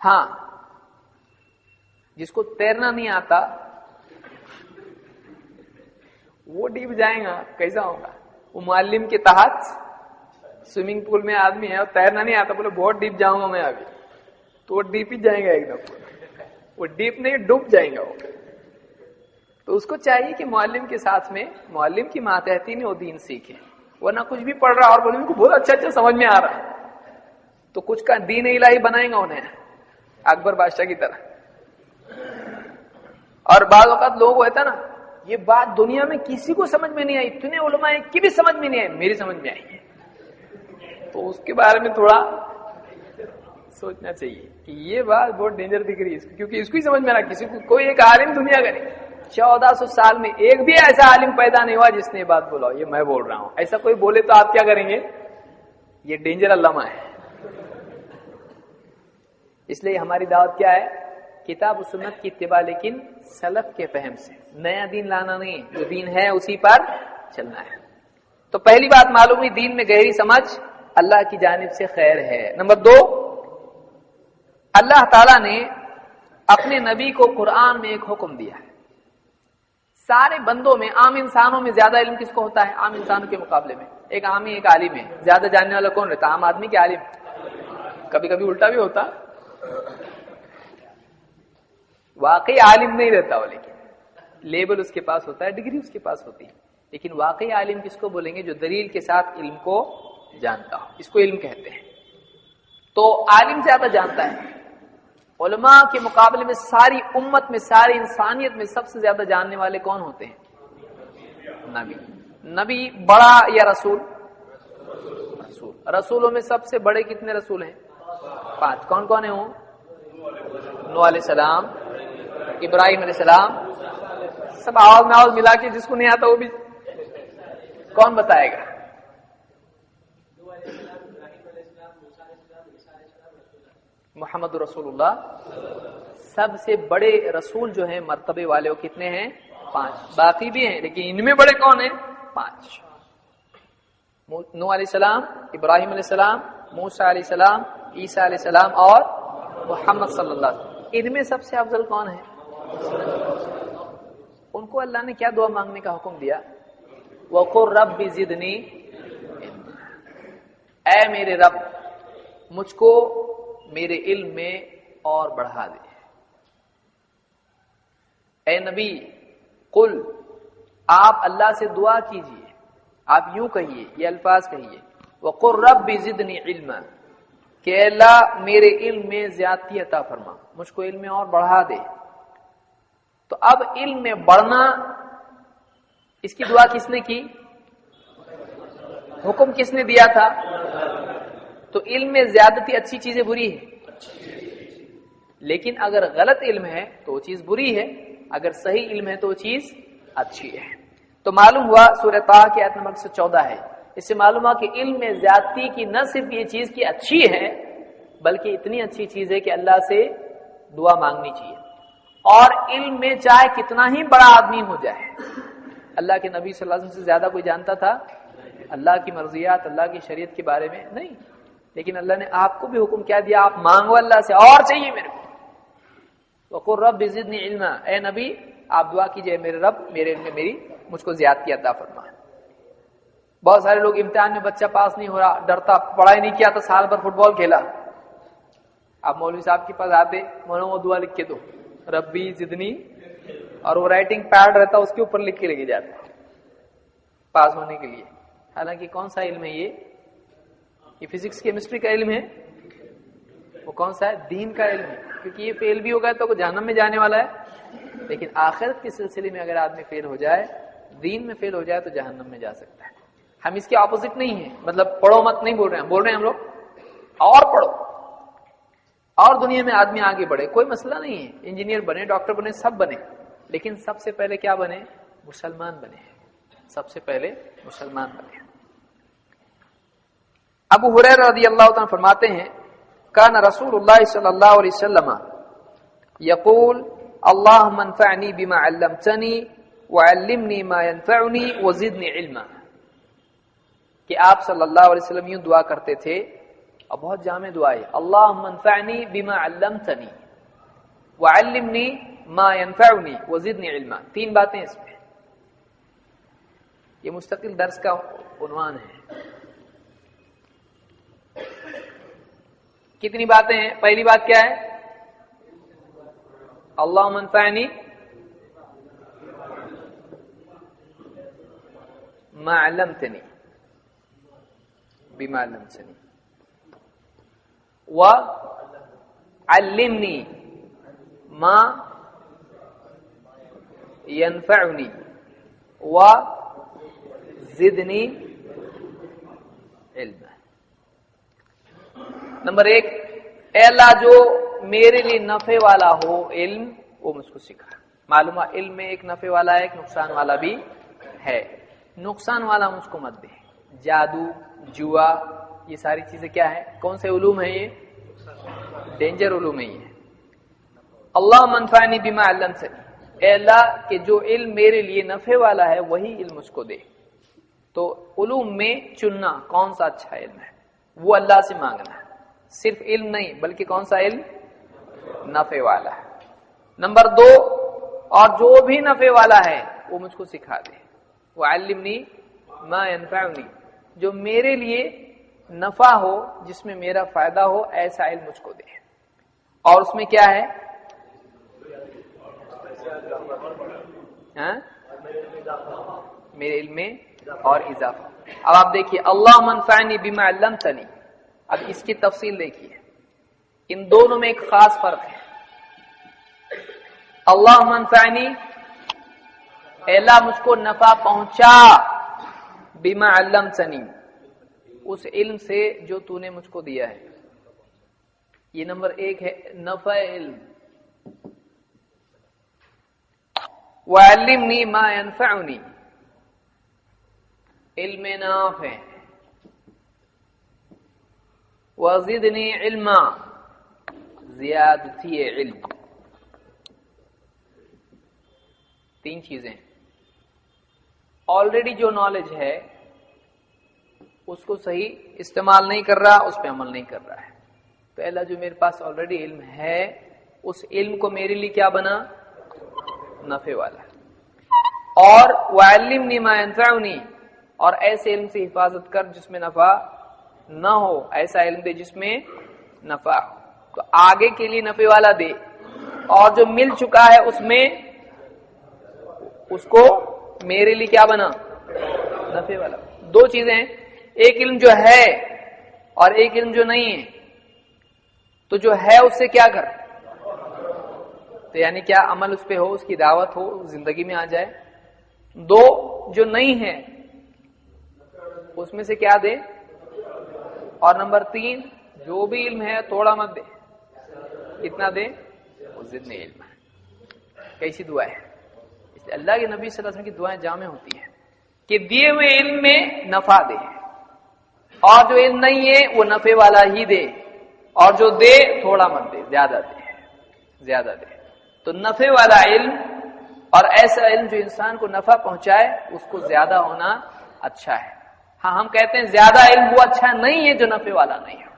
ہاں جس کو تیرنا نہیں آتا وہ ڈیب جائے گا، کیسا ہوگا؟ وہ معلم کے تحت سوئمنگ پول میں آدمی ہے اور تیرنا نہیں آتا، بولے بہت ڈیپ جاؤں گا میں ابھی، تو وہ ڈیپ ہی جائے گا ایک دم، وہ ڈیپ نہیں ڈوب جائے گا وہ۔ تو اس کو چاہیے کہ معلم کے ساتھ میں معلم کی ماتحتی میں وہ دین سیکھے، ورنہ کچھ بھی پڑھ رہا اور بولے کو بہت اچھا اچھا سمجھ میں آ رہا تو کچھ کا دین الہی بنائے گا انہیں اکبر بادشاہ کی طرح۔ اور بعض اوقات لوگ ہوتا نا، یہ بات دنیا میں کسی کو سمجھ میں نہیں آئی، اتنے علماء کی بھی سمجھ میں نہیں آئی، میری سمجھ میں آئی ہے، تو اس کے بارے میں تھوڑا سوچنا چاہیے کہ یہ بات بہت ڈینجر دکھ رہی ہے کیونکہ اس کو ہی سمجھ میں آ کسی کو، کوئی ایک عالم دنیا کا نہیں، 1400 سال میں ایک بھی ایسا عالم پیدا نہیں ہوا جس نے یہ بات بولا یہ میں بول رہا ہوں، ایسا کوئی بولے تو آپ کیا کریں گے؟ یہ ڈینجر علامہ ہے۔ اس لیے ہماری دعوت کیا ہے؟ کتاب و سنت کی اتباع، لیکن سلف کے فہم سے، نیا دین لانا نہیں، جو دین ہے اسی پر چلنا ہے۔ تو پہلی بات معلوم ہوئی دین میں گہری سمجھ اللہ کی جانب سے خیر ہے۔ نمبر 2، اللہ تعالیٰ نے اپنے نبی کو قرآن میں ایک حکم دیا ہے۔ سارے بندوں میں، عام انسانوں میں زیادہ علم کس کو ہوتا ہے؟ عام انسانوں کے مقابلے میں ایک عامی ایک عالم ہے، زیادہ جاننے والا کون رہتا؟ عام آدمی کے عالم۔ کبھی کبھی الٹا بھی ہوتا، واقعی عالم نہیں رہتا وہ، لیکن لیبل اس کے پاس ہوتا ہے، ڈگری اس کے پاس ہوتی ہے، لیکن واقعی عالم کس کو بولیں گے؟ جو دلیل کے ساتھ علم کو جانتا ہو، اس کو علم کہتے ہیں۔ تو عالم زیادہ جانتا ہے، علماء کے مقابلے میں ساری امت میں، ساری انسانیت میں سب سے زیادہ جاننے والے کون ہوتے ہیں؟ نبی۔ نبی بڑا یا رسول؟ رسول۔ رسولوں میں سب سے بڑے کتنے رسول ہیں؟ 5۔ کون کون ہیں وہ؟ نوح علیہ السلام، ابراہیم علیہ السلام، سب آواز میں آواز ملا کے، جس کو نہیں آتا وہ بھی کون بتائے گا؟ محمد رسول اللہ۔ سب سے بڑے رسول جو ہیں مرتبے والے وہ کتنے ہیں؟ 5۔ باقی بھی ہیں لیکن ان میں بڑے کون ہیں؟ 5۔ نوح علیہ السلام، ابراہیم علیہ السلام، موسیٰ علیہ السلام، عیسیٰ علیہ السلام اور محمد صلی اللہ علیہ وسلم۔ ان میں سب سے افضل کون ہے؟ ان کو اللہ نے کیا دعا مانگنے کا حکم دیا؟ وَقُلْ رَبِّ زِدْنِي عِلْمًا، اے میرے رب مجھ کو میرے علم میں اور بڑھا دے۔ اے نبی قل، آپ اللہ سے دعا کیجئے، آپ یوں کہیے، یہ الفاظ کہیے، وَقُلْ رَبِّ زِدْنِي عِلْمًا، کہ اللہ میرے علم میں زیادتی عطا فرما، مجھ کو علم میں اور بڑھا دے۔ تو اب علم میں بڑھنا، اس کی دعا کس نے کی؟ حکم کس نے دیا تھا؟ تو علم میں زیادتی اچھی چیزیں بری ہے، لیکن اگر غلط علم ہے تو وہ چیز بری ہے، اگر صحیح علم ہے تو وہ چیز اچھی ہے۔ تو معلوم ہوا سورہ طٰ کی آیت نمبر 114 ہے، اس سے معلوم ہوا کہ علم میں زیادتی کی نہ صرف یہ چیز کی اچھی ہے، بلکہ اتنی اچھی چیز ہے کہ اللہ سے دعا مانگنی چاہیے۔ اور علم میں چاہے کتنا ہی بڑا آدمی ہو جائے، اللہ کے نبی صلی اللہ علیہ وسلم سے زیادہ کوئی جانتا تھا اللہ کی مرضیات، اللہ کی شریعت کے بارے میں؟ نہیں، لیکن اللہ نے آپ کو بھی حکم کیا دیا، آپ مانگو اللہ سے، اور چاہیے میرے کو۔ وَقُلْ رَبِّ زِدْنِي عِلْمًا، اے نبی آپ دعا کیجئے میرے رب میرے علم میں مجھ کو زیادتی عطا فرما۔ بہت سارے لوگ امتحان میں بچہ پاس نہیں ہو رہا، ڈرتا، پڑھائی نہیں کیا تو سال بھر فٹ بال کھیلا، آپ مولوی صاحب کے پاس آتے، وہ دعا لکھ کے دو ربی زدنی، اور وہ رائٹنگ پیڈ رہتا اس کے اوپر لکھ کے لے جاتا پاس ہونے کے لیے۔ حالانکہ کون سا علم ہے یہ فزکس کیمسٹری کا علم ہے، وہ کون سا ہے؟ دین کا علم ہے، کیونکہ یہ فیل بھی ہوگا تو جہنم میں جانے والا ہے، لیکن آخرت کے سلسلے میں اگر آدمی فیل ہو جائے، دین میں فیل ہو جائے تو جہنم میں جا سکتا ہے۔ ہم اس کے اپوزٹ نہیں ہیں، مطلب پڑھو مت نہیں بول رہے ہیں، بول رہے ہیں ہم لوگ اور پڑھو اور دنیا میں آدمی آگے بڑھے، کوئی مسئلہ نہیں ہے، انجینئر بنے، ڈاکٹر بنے، سب بنے، لیکن سب سے پہلے کیا بنے؟ مسلمان بنے، سب سے پہلے مسلمان بنے۔ ابو ہریرہ رضی اللہ عنہ فرماتے ہیں کان رسول اللہ صلی اللہ علیہ وسلم یقول اللہم انفعنی بما علمتنی وعلمنی ما ينفعنی وزدنی علما، کہ آپ صلی اللہ علیہ وسلم یوں دعا کرتے تھے اور بہت جامع دعا ہے، اللہم انفعنی بما علمتنی وعلمنی ما ينفعنی وزدنی علما. 3 باتیں اس میں، یہ مستقل درس کا عنوان ہے. کتنی باتیں ہیں؟ پہلی بات کیا ہے؟ اللہم انفعنی ما علمتنی بما علمتنی وعلمنی ما ينفعنی وزدنی علما. نمبر 1، اے اللہ جو میرے لیے نفع والا ہو علم وہ مجھ کو سکھا. معلوم ہے علم میں ایک نفع والا ہے، ایک نقصان والا بھی ہے. نقصان والا مجھ کو مت دے. جادو، جوا، یہ ساری چیزیں کیا ہے؟ کون سے علوم ہیں؟ یہ ڈینجر علوم ہے. یہ اللہم انفعنی بما علمتنی، اے اللہ کہ جو علم میرے لیے نفع والا ہے وہی علم مجھ کو دے. تو علوم میں چننا کون سا اچھا علم ہے وہ اللہ سے مانگنا ہے. صرف علم نہیں بلکہ کون سا علم؟ نفع والا ہے. نمبر 2، اور جو بھی نفع والا ہے وہ مجھ کو سکھا دے. وعلمنی ما ينفعنی، جو میرے لیے نفع ہو، جس میں میرا فائدہ ہو، ایسا علم مجھ کو دے. اور اس میں کیا ہے؟ میرے علم میں اور اضافہ. اب آپ دیکھیے اللہم انفعنی بما علمتنی، اب اس کی تفصیل دیکھیے. ان دونوں میں ایک خاص فرق ہے. اللہم انفعنی، اے اللہ مجھ کو نفع پہنچا، بما علمتنی، اس علم سے جو تو نے مجھ کو دیا ہے. یہ نمبر 1 ہے نفع علم. وعلمنی ما ينفعنی، علم نافع. وزدنی علما، زیادتی علم. 3 چیزیں. آلریڈی جو نالج ہے اس کو صحیح استعمال نہیں کر رہا، اس پہ عمل نہیں کر رہا ہے. تو اللہ جو میرے پاس آلریڈی علم ہے اس علم کو میرے لیے کیا بنا؟ نفع والا. اور وعلمنی ما ينفعنی، اور ایسے علم سے حفاظت کر جس میں نفع نہ ہو، ایسا علم دے جس میں نفع ہو. تو آگے کے لیے نفع والا دے، اور جو مل چکا ہے اس میں اس کو میرے لیے کیا بنا؟ نفع والا. 2 چیزیں ہیں، ایک علم جو ہے اور ایک علم جو نہیں ہے. تو جو ہے اس سے کیا کر، تو یعنی کیا عمل اس پہ ہو، اس کی دعوت ہو، زندگی میں آ جائے. 2 جو نہیں ہے اس میں سے کیا دے. اور نمبر 3 جو بھی علم ہے تھوڑا مت دے. کتنا دے؟ وہ زدنی علم ہے. کیسی دعا ہے؟ اس لیے اللہ کے نبی صلی اللہ علیہ وسلم کی دعائیں جامع ہوتی ہیں کہ دیے ہوئے علم میں نفع دے، اور جو علم نہیں ہے وہ نفع والا ہی دے، اور جو دے تھوڑا مت دے، زیادہ دے، زیادہ دے. تو نفع والا علم اور ایسا علم جو انسان کو نفع پہنچائے اس کو زیادہ ہونا اچھا ہے. ہاں ہم کہتے ہیں زیادہ علم وہ اچھا نہیں ہے جو نفع والا نہیں ہے.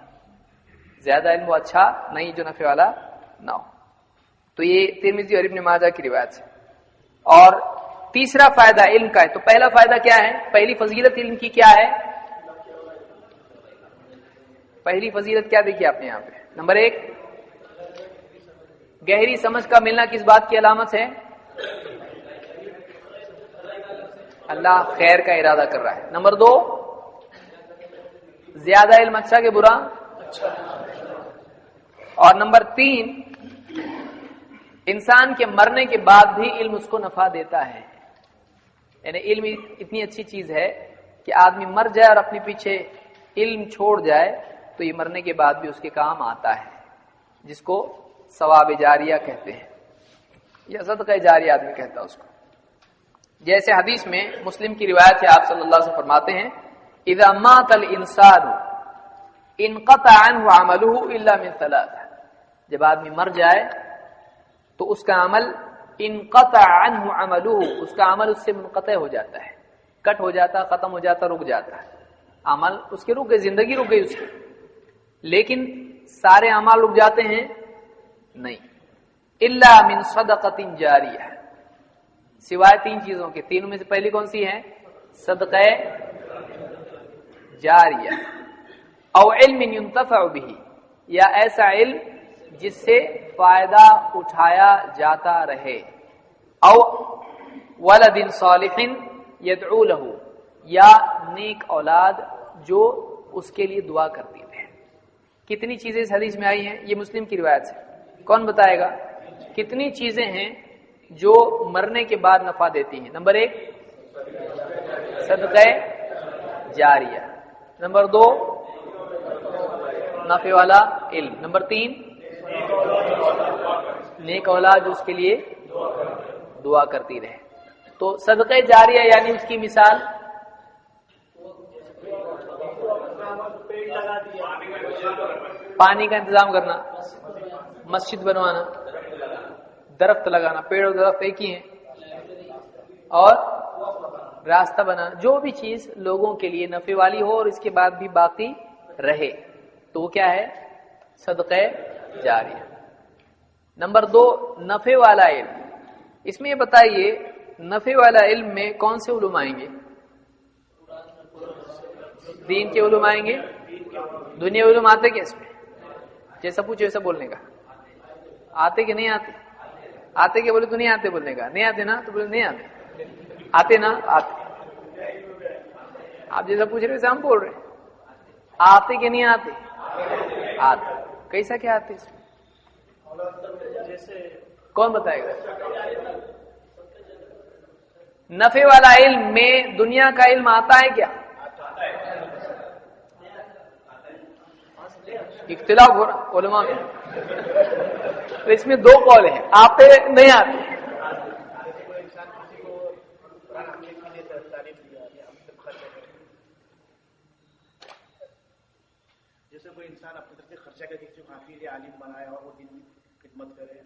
زیادہ علم وہ اچھا نہیں جو نفع والا نہ ہو. تو یہ ترمذی اور ابن ماجہ کی روایت ہے. اور تیسرا فائدہ علم کا ہے. تو پہلا فائدہ کیا ہے؟ پہلی فضیلت علم کی کیا ہے؟ پہلی فضیلت کیا دیکھیے آپ نے یہاں پہ؟ نمبر 1 گہری سمجھ کا ملنا کس بات کی علامت ہے؟ اللہ خیر کا ارادہ کر رہا ہے. نمبر 2 زیادہ علم اچھا کہ برا؟ اور نمبر 3 انسان کے مرنے کے بعد بھی علم اس کو نفع دیتا ہے. یعنی علم اتنی اچھی چیز ہے کہ آدمی مر جائے اور اپنے پیچھے علم چھوڑ جائے تو یہ مرنے کے بعد بھی اس کے کام آتا ہے، جس کو ثواب جاریہ کہتے ہیں یا صدقہ جاریہ آدمی کہتا ہے اس کو. جیسے حدیث میں مسلم کی روایت ہے، آپ صلی اللہ علیہ وسلم فرماتے ہیں اذا مات الانسان انقطع عنه عمله الا من 3. جب آدمی مر جائے تو اس کا عمل انقطع عنه عمله، اس کا عمل اس سے منقطع ہو جاتا ہے، کٹ ہو جاتا، ختم ہو جاتا، رک جاتا ہے. عمل اس کے رک گئے، زندگی رک گئی اس کی. لیکن سارے اعمال رک جاتے ہیں؟ نہیں. الا من صدقۃ جاریہ، سوائے 3 چیزوں کے. تینوں میں سے پہلی کون سی ہے؟ صدقہ جاریہ. او علم ينتفع به، یا ایسا علم جس سے فائدہ اٹھایا جاتا رہے. او ولد صالح يدعو له، یا نیک اولاد جو اس کے لیے دعا کرتی رہے. کتنی چیزیں اس حدیث میں آئی ہیں؟ یہ مسلم کی روایت سے. کون بتائے گا کتنی چیزیں ہیں جو مرنے کے بعد نفع دیتی ہیں؟ نمبر 1 صدقہ جاریہ، نمبر 2 نفع والا علم، نمبر 3 نیک اولاد جو اس کے لیے دعا کرتی رہے. تو صدقہ جاریہ یعنی اس کی مثال پانی کا انتظام کرنا، مسجد بنوانا، درخت لگانا. پیڑ اور درخت ایک ہی ہیں. اور راستہ بنانا، جو بھی چیز لوگوں کے لیے نفع والی ہو اور اس کے بعد بھی باقی رہے تو وہ کیا ہے؟ صدقہ جاریہ. نمبر 2 نفع والا علم. اس میں یہ بتائیے نفع والا علم میں کون سے علوم آئیں گے؟ دین کے علوم آئیں گے. دنیا علوم آتے کیا اس میں؟ جیسا پوچھو ویسا بولنے کا. آتے کہ نہیں آتے؟ آتے کہ بولے تو نہیں آتے بولنے کا. نہیں آتے نا تو بولے نہیں آتے. آتے نا؟ آتے. آپ جیسا پوچھ رہے ویسے ہم بول رہے. آتے کہ نہیں آتے؟ آتے. کیسا کیا آتے اس میں؟ کون بتائے گا؟ نفع والا علم میں دنیا کا علم آتا ہے کیا؟ اختلاف ہو رہا علماء میں. تو اس میں 2 قول ہیں، آتے نہیں آتے. جیسے کوئی انسان اپنی طرف سے خرچہ کر کے کافی لیے عالم بنائے اور وہ دین کی خدمت کرے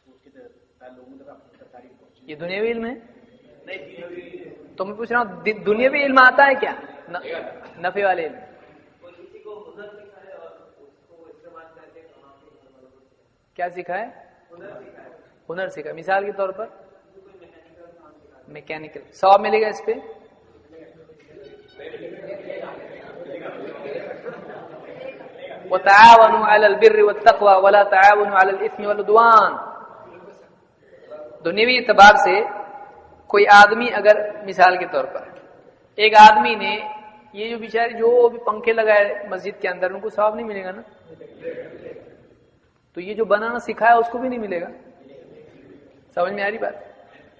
تو اس کی لوگوں تک اپنی طرف تعریف پہنچے. یہ دنیاوی علم ہے؟ تو میں پوچھ رہا ہوں دنیاوی علم آتا ہے کیا؟ نفع والے علم کیا سکھائے؟ ہنر سکھائے. مثال کے طور پر میکینیکل. ثواب ملے گا اس پہ؟ وَتَعَاوَنُوا عَلَى الْبِرِّ وَالتَّقْوَى وَلَا تَعَاوَنُوا عَلَى الْإِثْمِ وَالْعُدْوَانِ. دنیاوی اعتبار سے کوئی آدمی اگر مثال کے طور پر ایک آدمی نے یہ جو بیچارے جو بھی پنکھے لگائے مسجد کے اندر ان کو ثواب نہیں ملے گا نا؟ تو یہ جو بنانا سکھایا اس کو بھی نہیں ملے گا. سمجھ میں آ رہی بات؟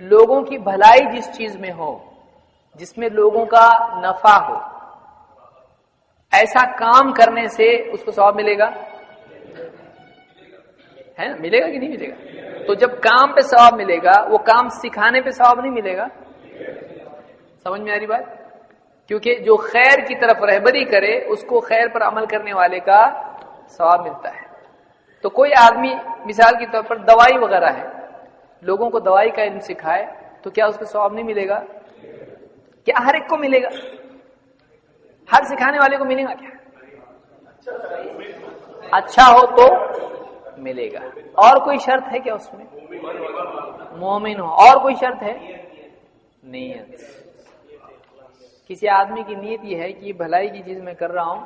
لوگوں کی بھلائی جس چیز میں ہو، جس میں لوگوں کا نفع ہو، ایسا کام کرنے سے اس کو ثواب ملے گا؟ ہے نا؟ ملے گا کہ نہیں ملے گا؟ تو جب کام پہ ثواب ملے گا وہ کام سکھانے پہ ثواب نہیں ملے گا. سمجھ میں آ رہی بات؟ کیونکہ جو خیر کی طرف رہبری کرے اس کو خیر پر عمل کرنے والے کا ثواب ملتا ہے. تو کوئی آدمی مثال کے طور پر دوائی وغیرہ ہے، لوگوں کو دوائی کا علم سکھائے تو کیا اس کو ثواب نہیں ملے گا؟ کیا ہر ایک کو ملے گا؟ ہر سکھانے والے کو ملے گا کیا؟ اچھا ہو تو ملے گا. اور کوئی شرط ہے کیا اس میں؟ مومن ہو. اور کوئی شرط ہے؟ نیت. کسی آدمی کی نیت یہ ہے کہ یہ بھلائی کی چیز میں کر رہا ہوں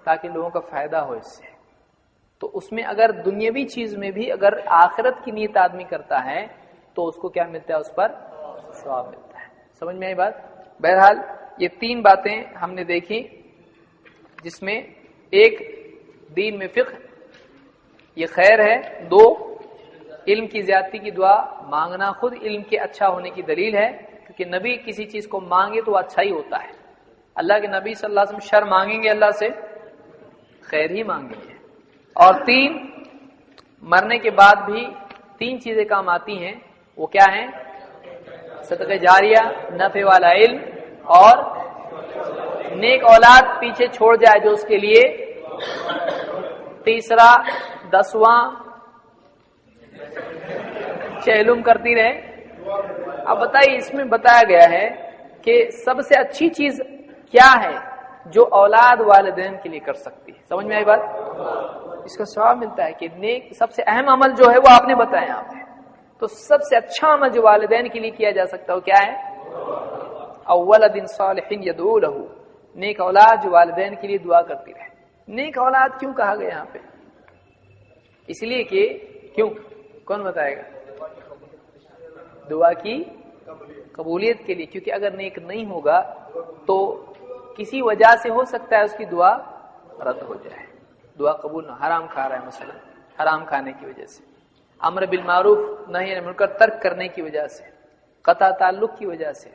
تاکہ لوگوں کا فائدہ ہو اس سے، تو اس میں اگر دنیاوی چیز میں بھی اگر آخرت کی نیت آدمی کرتا ہے تو اس کو کیا ملتا ہے؟ اس پر ثواب ملتا ہے. سمجھ میں آئی بات؟ بہرحال یہ 3 باتیں ہم نے دیکھی جس میں ایک دین میں فقہ، یہ خیر ہے. 2 علم کی زیادتی کی دعا مانگنا خود علم کے اچھا ہونے کی دلیل ہے، کیونکہ نبی کسی چیز کو مانگے تو اچھا ہی ہوتا ہے. اللہ کے نبی صلی اللہ علیہ وسلم شر مانگیں گے اللہ سے خیر ہی مانگیں گے. اور 3 مرنے کے بعد بھی 3 چیزیں کام آتی ہیں. وہ کیا ہیں؟ صدقہ جاریہ، نفع والا علم اور نیک اولاد پیچھے چھوڑ جائے جو اس کے لیے. تیسرا 10واں چہلم کرتی رہے. اب بتائیے اس میں بتایا گیا ہے کہ سب سے اچھی چیز کیا ہے جو اولاد والدین کے لیے کر سکتی ہے. سمجھ میں آئی بات؟ اس کا ثواب ملتا ہے کہ نیک سب سے اہم عمل جو ہے وہ آپ نے بتایا یہاں پہ. تو سب سے اچھا عمل جو والدین کے لیے کیا جا سکتا ہے وہ کیا ہے؟ اولد صالح یدعو لہ، نیک اولاد جو والدین کے لیے دعا کرتی رہے. نیک اولاد کیوں کہا گیا یہاں پہ؟ اس لیے کہ کیوں، کون بتائے گا؟ دعا کی قبولیت کے لیے. کیونکہ اگر نیک نہیں ہوگا تو کسی وجہ سے ہو سکتا ہے اس کی دعا رد ہو جائے، دعا قبول نہ. حرام کھا رہا ہے مثلا، حرام کھانے کی وجہ سے، امر بالمعروف نہی عن المنکر ترک کرنے کی وجہ سے، قطع تعلق کی وجہ سے،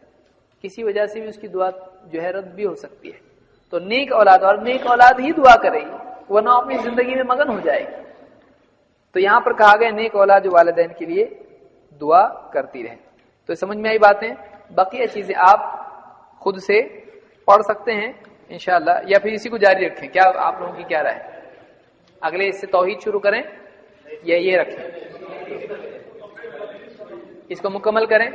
کسی وجہ سے بھی اس کی دعا جو ہے رد بھی ہو سکتی ہے. تو نیک اولاد، اور نیک اولاد ہی دعا کرے گی ورنہ اپنی زندگی میں مگن ہو جائے گی. تو یہاں پر کہا گیا نیک اولاد جو والدین کے لیے دعا کرتی رہے. تو سمجھ میں آئی باتیں؟ بقیہ چیزیں آپ خود سے پڑھ سکتے ہیں انشاءاللہ، یا پھر اسی کو جاری رکھیں. کیا آپ لوگوں کی کیا رائے ہے؟ اگلے اس سے توحید شروع کریں یا یہ رکھیں؟ اس کو مکمل کریں.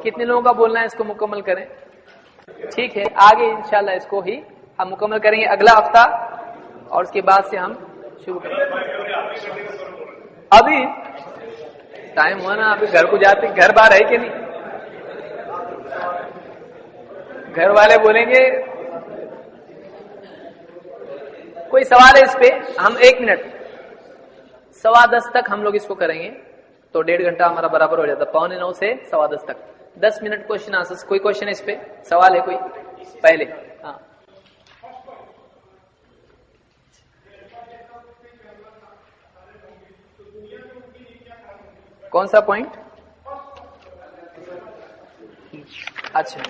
کتنے لوگوں کا بولنا ہے اس کو مکمل کریں؟ ٹھیک ہے، آگے انشاءاللہ اس کو ہی ہم مکمل کریں گے اگلا ہفتہ، اور اس کے بعد سے ہم شروع کریں گے. ابھی ٹائم ہوا نا، ابھی گھر کو جاتے، گھر باہر ہے کہ نہیں؟ گھر والے بولیں گے کوئی سوال ہے اس پہ؟ ہم 1 منٹ 10:15 تک ہم لوگ اس کو کریں گے، تو 1.5 گھنٹہ ہمارا برابر ہو جاتا، 9:15 سے 10:15 تک. 10 منٹ کوشچن آنسر. کوئی کوشچن اس پہ؟ سوال ہے کوئی؟ پہلے ہاں کون سا پوائنٹ؟ اچھا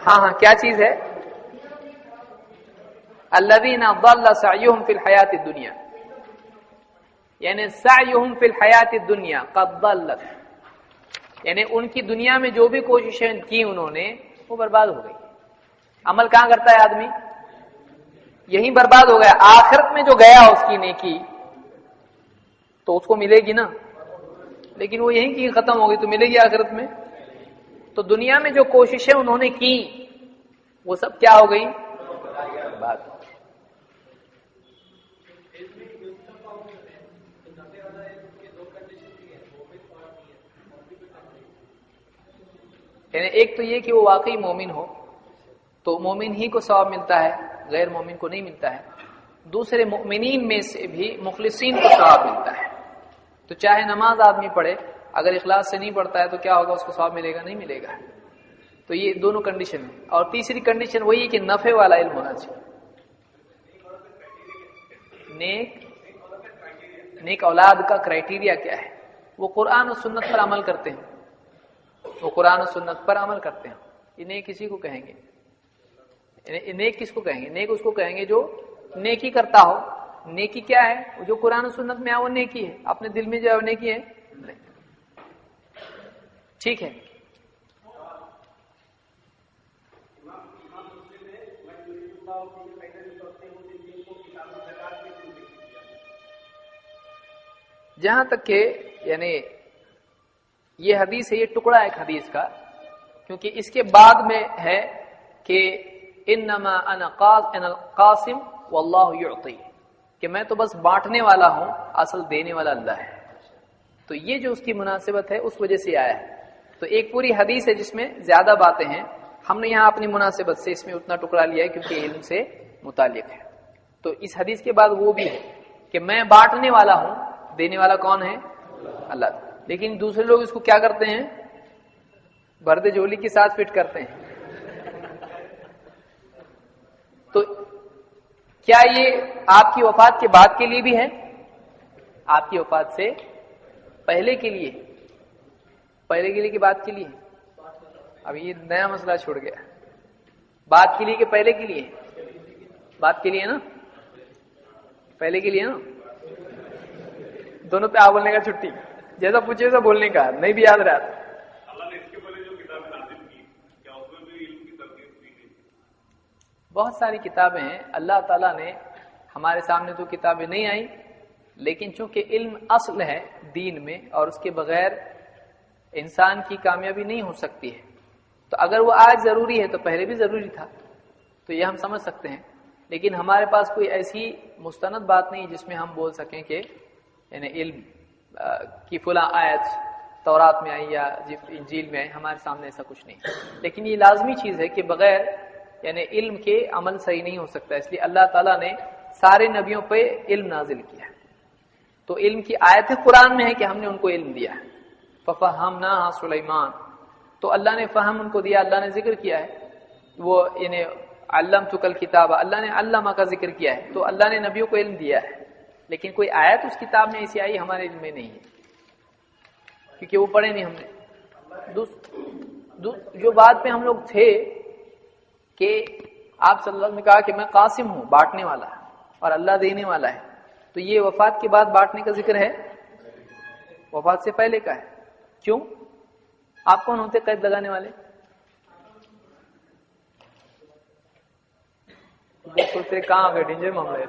ہاں کیا چیز ہے؟ الذین ضل سعیہم فی الحیات الدنیا، یعنی سعیہم فی الحیات الدنیا قد ضلت، یعنی ان کی دنیا میں جو بھی کوششیں کی انہوں نے وہ برباد ہو گئی. عمل کہاں کرتا ہے آدمی؟ یہیں برباد ہو گیا. آخرت میں جو گیا اس کی نیکی تو اس کو ملے گی نا، لیکن وہ یہیں کی ختم ہو گئی تو ملے گی آخرت میں. تو دنیا میں جو کوششیں انہوں نے کی وہ سب کیا ہو گئی؟ برباد. یعنی ایک تو یہ کہ وہ واقعی مومن ہو تو مومن ہی کو ثواب ملتا ہے، غیر مومن کو نہیں ملتا ہے. دوسرے مومنین میں سے بھی مخلصین کو ثواب ملتا ہے. تو چاہے نماز آدمی پڑھے، اگر اخلاص سے نہیں پڑھتا ہے تو کیا ہوگا؟ اس کو ثواب ملے گا؟ نہیں ملے گا. تو یہ دونوں کنڈیشن ہے. اور تیسری کنڈیشن وہی ہے کہ نفع والا علم ہونا چاہیے. نیک اولاد کا کرائٹیریا کیا ہے؟ وہ قرآن و سنت پر عمل کرتے ہیں، وہ قرآن و سنت پر عمل کرتے ہیں. یہ نیک کسی کو کہیں گے؟ نیک کس کو کہیں گے؟ نیک اس کو کہیں گے جو نیکی کرتا ہو. نیکی کیا ہے؟ جو قرآن و سنت میں ہے وہ نیکی ہے، اپنے دل میں جو ہے وہ نیکی ہے. ٹھیک ہے. جہاں تک کہ یعنی یہ حدیث ہے، یہ ٹکڑا ایک حدیث کا، کیونکہ اس کے بعد میں ہے کہ انما انا قاسم واللہ یعطی، کہ میں تو بس بانٹنے والا ہوں، اصل دینے والا اللہ ہے. تو یہ جو اس کی مناسبت ہے اس وجہ سے آیا ہے. تو ایک پوری حدیث ہے جس میں زیادہ باتیں ہیں، ہم نے یہاں اپنی مناسبت سے اس میں اتنا ٹکڑا لیا ہے کیونکہ علم سے متعلق ہے. تو اس حدیث کے بعد وہ بھی ہے کہ میں بانٹنے والا ہوں، دینے والا کون ہے؟ اللہ. لیکن دوسرے لوگ اس کو کیا کرتے ہیں؟ بردے جھولی کے ساتھ فٹ کرتے ہیں. تو کیا یہ آپ کی وفات کے بعد کے لیے بھی ہے؟ آپ کی وفات سے پہلے کے لیے؟ پہلے کے لیے کہ بعد کے لیے؟ اب یہ نیا مسئلہ چھوڑ گیا. بعد کے لیے کہ پہلے کے لیے؟ بعد کے لیے نا، پہلے کے لیے نا. دونوں پہ آ بولنے کا چھٹی، جیسا پوچھے ویسا بولنے کا، نہیں بھی یاد رہا. اللہ نے اس کے پہلے جو کتابیں نازل کی کیا اس میں بھی علم کی ترغیب دی گئی؟ بہت ساری کتابیں ہیں. اللہ تعالیٰ نے ہمارے سامنے تو کتابیں نہیں آئیں، لیکن چونکہ علم اصل ہے دین میں اور اس کے بغیر انسان کی کامیابی نہیں ہو سکتی ہے، تو اگر وہ آج ضروری ہے تو پہلے بھی ضروری تھا، تو یہ ہم سمجھ سکتے ہیں. لیکن ہمارے پاس کوئی ایسی مستند بات نہیں جس میں ہم بول سکیں کہ یعنی علم کی فلاں آیت تورات میں آئی یا انجیل میں آئی. ہمارے سامنے ایسا کچھ نہیں. لیکن یہ لازمی چیز ہے کہ بغیر یعنی علم کے عمل صحیح نہیں ہو سکتا. اس لیے اللہ تعالیٰ نے سارے نبیوں پہ علم نازل کیا. تو علم کی آیت قرآن میں ہے کہ ہم نے ان کو علم دیا ہے. فَفَهَّمْنَاهَا سُلَيْمَانَ، تو اللہ نے فہم ان کو دیا. اللہ نے ذکر کیا ہے وہ یعنی علمتک الکتاب، اللہ نے علامہ کا ذکر کیا ہے. تو اللہ نے نبیوں کو علم دیا ہے، لیکن کوئی آیت اس کتاب میں ایسی آئی ہمارے علم میں نہیں ہے، کیونکہ وہ پڑھے نہیں ہم نے. جو بات پہ ہم لوگ تھے کہ آپ صلی اللہ علیہ وسلم نے کہا کہ میں قاسم ہوں، بانٹنے والا، اور اللہ دینے والا ہے. تو یہ وفات کے بعد بانٹنے کا ذکر ہے، وفات سے پہلے کا ہے. کیوں؟ آپ کون ہوتے قید لگانے والے؟ سوچتے کہاں گئے ڈینجر معاملے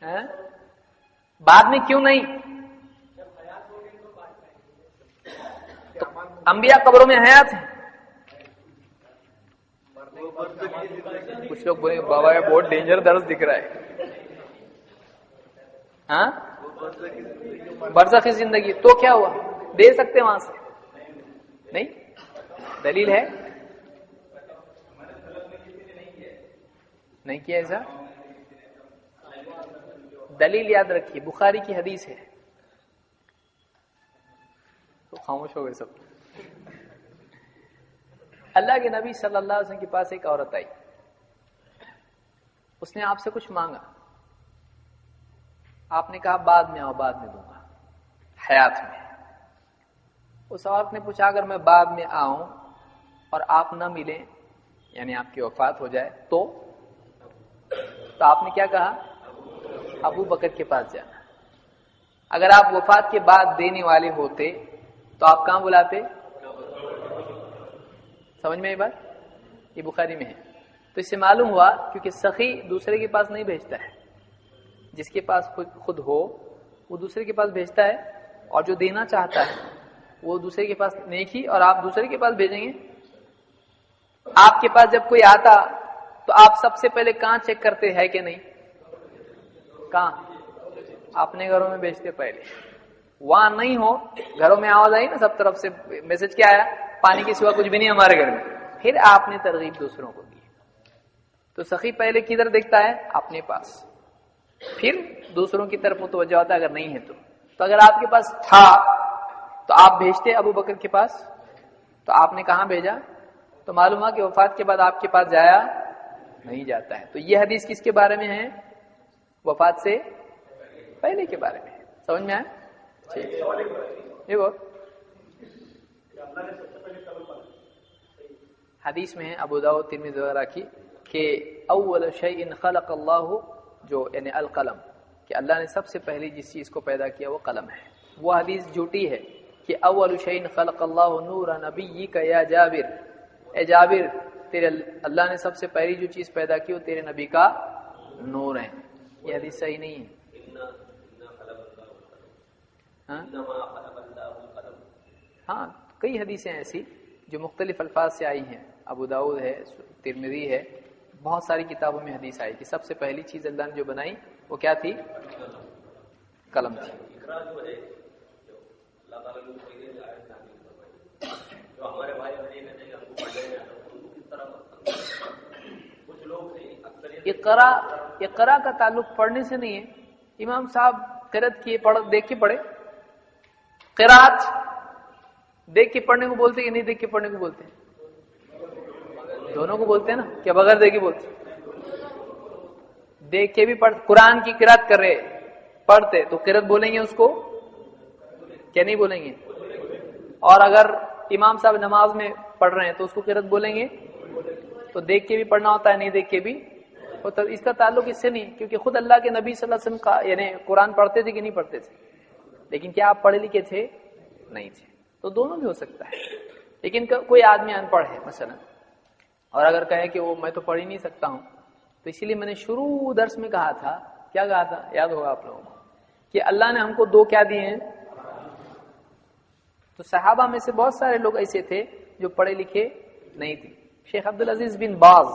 ہیں؟ بعد میں کیوں نہیں؟ تو انبیاء قبروں میں حیات ہیں. کچھ لوگ بولے بابا یہ بہت ڈینجر درس دکھ رہا ہے. ہاں برزخی زندگی تو کیا ہوا؟ دے سکتے وہاں سے نہیں؟ دلیل ہے نہیں کیا ایسا؟ دلیل یاد رکھیے، بخاری کی حدیث ہے. تو خاموش ہو گئے سب. اللہ کے نبی صلی اللہ علیہ وسلم کے پاس ایک عورت آئی، اس نے آپ سے کچھ مانگا. آپ نے کہا بعد میں آؤ، بعد میں دوں گا حیات میں. اس عورت نے پوچھا اگر میں بعد میں آؤں اور آپ نہ ملیں، یعنی آپ کی وفات ہو جائے تو آپ نے کیا کہا؟ ابو بکر کے پاس جانا. اگر آپ وفات کے بعد دینے والے ہوتے تو آپ کہاں بلاتے؟ سمجھ میں یہ بات؟ یہ بخاری میں ہے. تو اس سے معلوم ہوا کیونکہ سخی دوسرے کے پاس نہیں بھیجتا ہے، جس کے پاس خود ہو وہ دوسرے کے پاس بھیجتا ہے، اور جو دینا چاہتا ہے وہ دوسرے کے پاس نیکی، اور آپ دوسرے کے پاس بھیجیں گے. آپ کے پاس جب کوئی آتا تو آپ سب سے پہلے کہاں چیک کرتے ہیں کہ نہیں؟ کہاں؟ اپنے گھروں میں بھیجتے پہلے. وہاں نہیں ہو، گھروں میں آواز آئی نا سب طرف سے میسج کیا آیا؟ پانی کے سوا کچھ بھی نہیں ہمارے گھر میں. پھر آپ نے ترغیب دوسروں کو دی. تو سخی پہلے کدھر دیکھتا ہے؟ اپنے پاس، پھر دوسروں کی طرف متوجہ ہوتا ہے اگر نہیں ہے تو اگر آپ کے پاس تھا تو آپ بھیجتے ابو بکر کے پاس. تو آپ نے کہاں بھیجا؟ تو معلوم ہوا کہ وفات کے بعد آپ کے پاس جایا نہیں جاتا ہے. تو یہ حدیث کس کے بارے میں ہے؟ وفات سے پہلے کے بارے میں. سمجھ میں آیا؟ حدیث میں ہے ابو داؤد ترمذی وغیرہ کی کہ اول شیء خلق اللہ، جو یعنی القلم، کہ اللہ نے سب سے پہلی جس چیز کو پیدا کیا وہ قلم ہے. وہ حدیث جھوٹی ہے کہ اول شیء خلق اللہ نور نبیک یا جابر، اے جابر تیرے اللہ نے سب سے پہلی جو چیز پیدا کی وہ تیرے نبی کا نور ہے. یہ حدیث صحیح نہیں ہے. ہاں کئی حدیثیں ایسی جو مختلف الفاظ سے آئی ہیں. ابو داؤد ہے، ترمذی ہے، بہت ساری کتابوں میں حدیث آئی کہ سب سے پہلی چیز اللہ نے جو بنائی وہ کیا تھی؟ قلم تھی. اقرا کا تعلق پڑھنے سے نہیں ہے. امام صاحب قرات کیے، دیکھ کے پڑھے. قرات دیکھ کے پڑھنے کو بولتے کہ نہیں دیکھ کے پڑھنے کو بولتے؟ دونوں کو بولتے ہیں نا، کیا بغیر دیکھے بولتے؟ دیکھ کے بھی پڑھ. قرآن کی قرات کر رہے پڑھتے تو قرات بولیں گے اس کو کیا نہیں بولیں گے؟ اور اگر امام صاحب نماز میں پڑھ رہے ہیں تو اس کو قرات بولیں گے. تو دیکھ کے بھی پڑھنا ہوتا ہے، نہیں دیکھ کے بھی. تو اس کا تعلق اس سے نہیں، کیونکہ خود اللہ کے نبی صلی اللہ علیہ وسلم کا یعنی قرآن پڑھتے تھے کہ نہیں پڑھتے تھے؟ لیکن کیا آپ پڑھے لکھے تھے؟ نہیں تھے. تو دونوں بھی ہو سکتا ہے. لیکن کوئی آدمی ان پڑھ ہے مثلا، اور اگر کہے کہ وہ میں تو پڑھ ہی نہیں سکتا ہوں، تو اسی لیے میں نے شروع درس میں کہا تھا، کیا کہا تھا یاد ہوگا آپ لوگوں کو، کہ اللہ نے ہم کو دو کیا دیے ہیں؟ تو صحابہ میں سے بہت سارے لوگ ایسے تھے جو پڑھے لکھے نہیں تھے. شیخ عبدالعزیز بن باز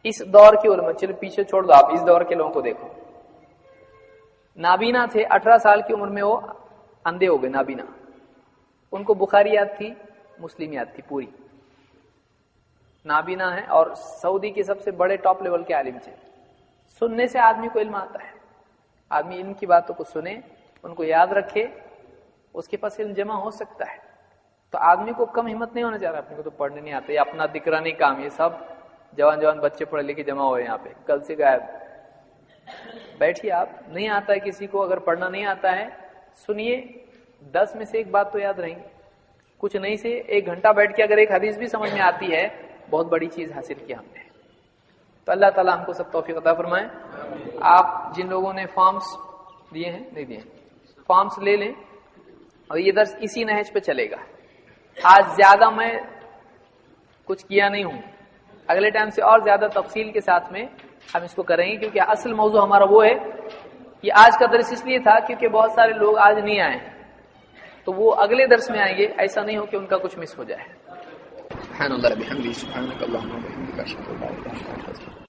اس دور کے علماء، چلو پیچھے چھوڑ دو، آپ اس دور کے لوگوں کو دیکھو. نابینا تھے، 18 سال کی عمر میں وہ اندھے ہو گئے، نابینا. ان کو بخاری یاد تھی، مسلم یاد تھی پوری. نابینا ہے اور سعودی کے سب سے بڑے ٹاپ لیول کے عالم تھے. سننے سے آدمی کو علم آتا ہے. آدمی علم کی باتوں کو سنے، ان کو یاد رکھے، اس کے پاس علم جمع ہو سکتا ہے. تو آدمی کو کم ہمت نہیں ہونا چاہ رہا، اپنے کو تو پڑھنے نہیں آتا، یہ اپنا دکرانی کام، یہ سب جوان بچے پڑھے لکھے جمع ہوئے یہاں پہ، کل سے غائب. بیٹھیے، آپ نہیں آتا ہے کسی کو، اگر پڑھنا نہیں آتا ہے سنیے، 10 میں سے ایک بات تو یاد رہیں گی. کچھ نہیں سے 1 گھنٹہ بیٹھ کے اگر ایک حدیث بھی سمجھ میں آتی ہے، بہت بڑی چیز حاصل کی ہم نے. تو اللہ تعالیٰ ہم کو سب توفیق عطا فرمائے. آپ جن لوگوں نے فارمز دیے ہیں، نہیں دیے، فارمز لے لیں، اور یہ درس اسی نہج پہ چلے گا. آج زیادہ میں کچھ کیا نہیں ہوں، اگلے ٹائم سے اور زیادہ تفصیل کے ساتھ میں ہم اس کو کریں گے، کیونکہ اصل موضوع ہمارا وہ ہے. یہ آج کا درس اس لیے تھا کیونکہ بہت سارے لوگ آج نہیں آئے، تو وہ اگلے درس میں آئیں گے، ایسا نہیں ہو کہ ان کا کچھ مس ہو جائے. سبحان اللہ بحمدہ، سبحانک اللہم وبحمدک، اشہد ان لا الہ الا انت.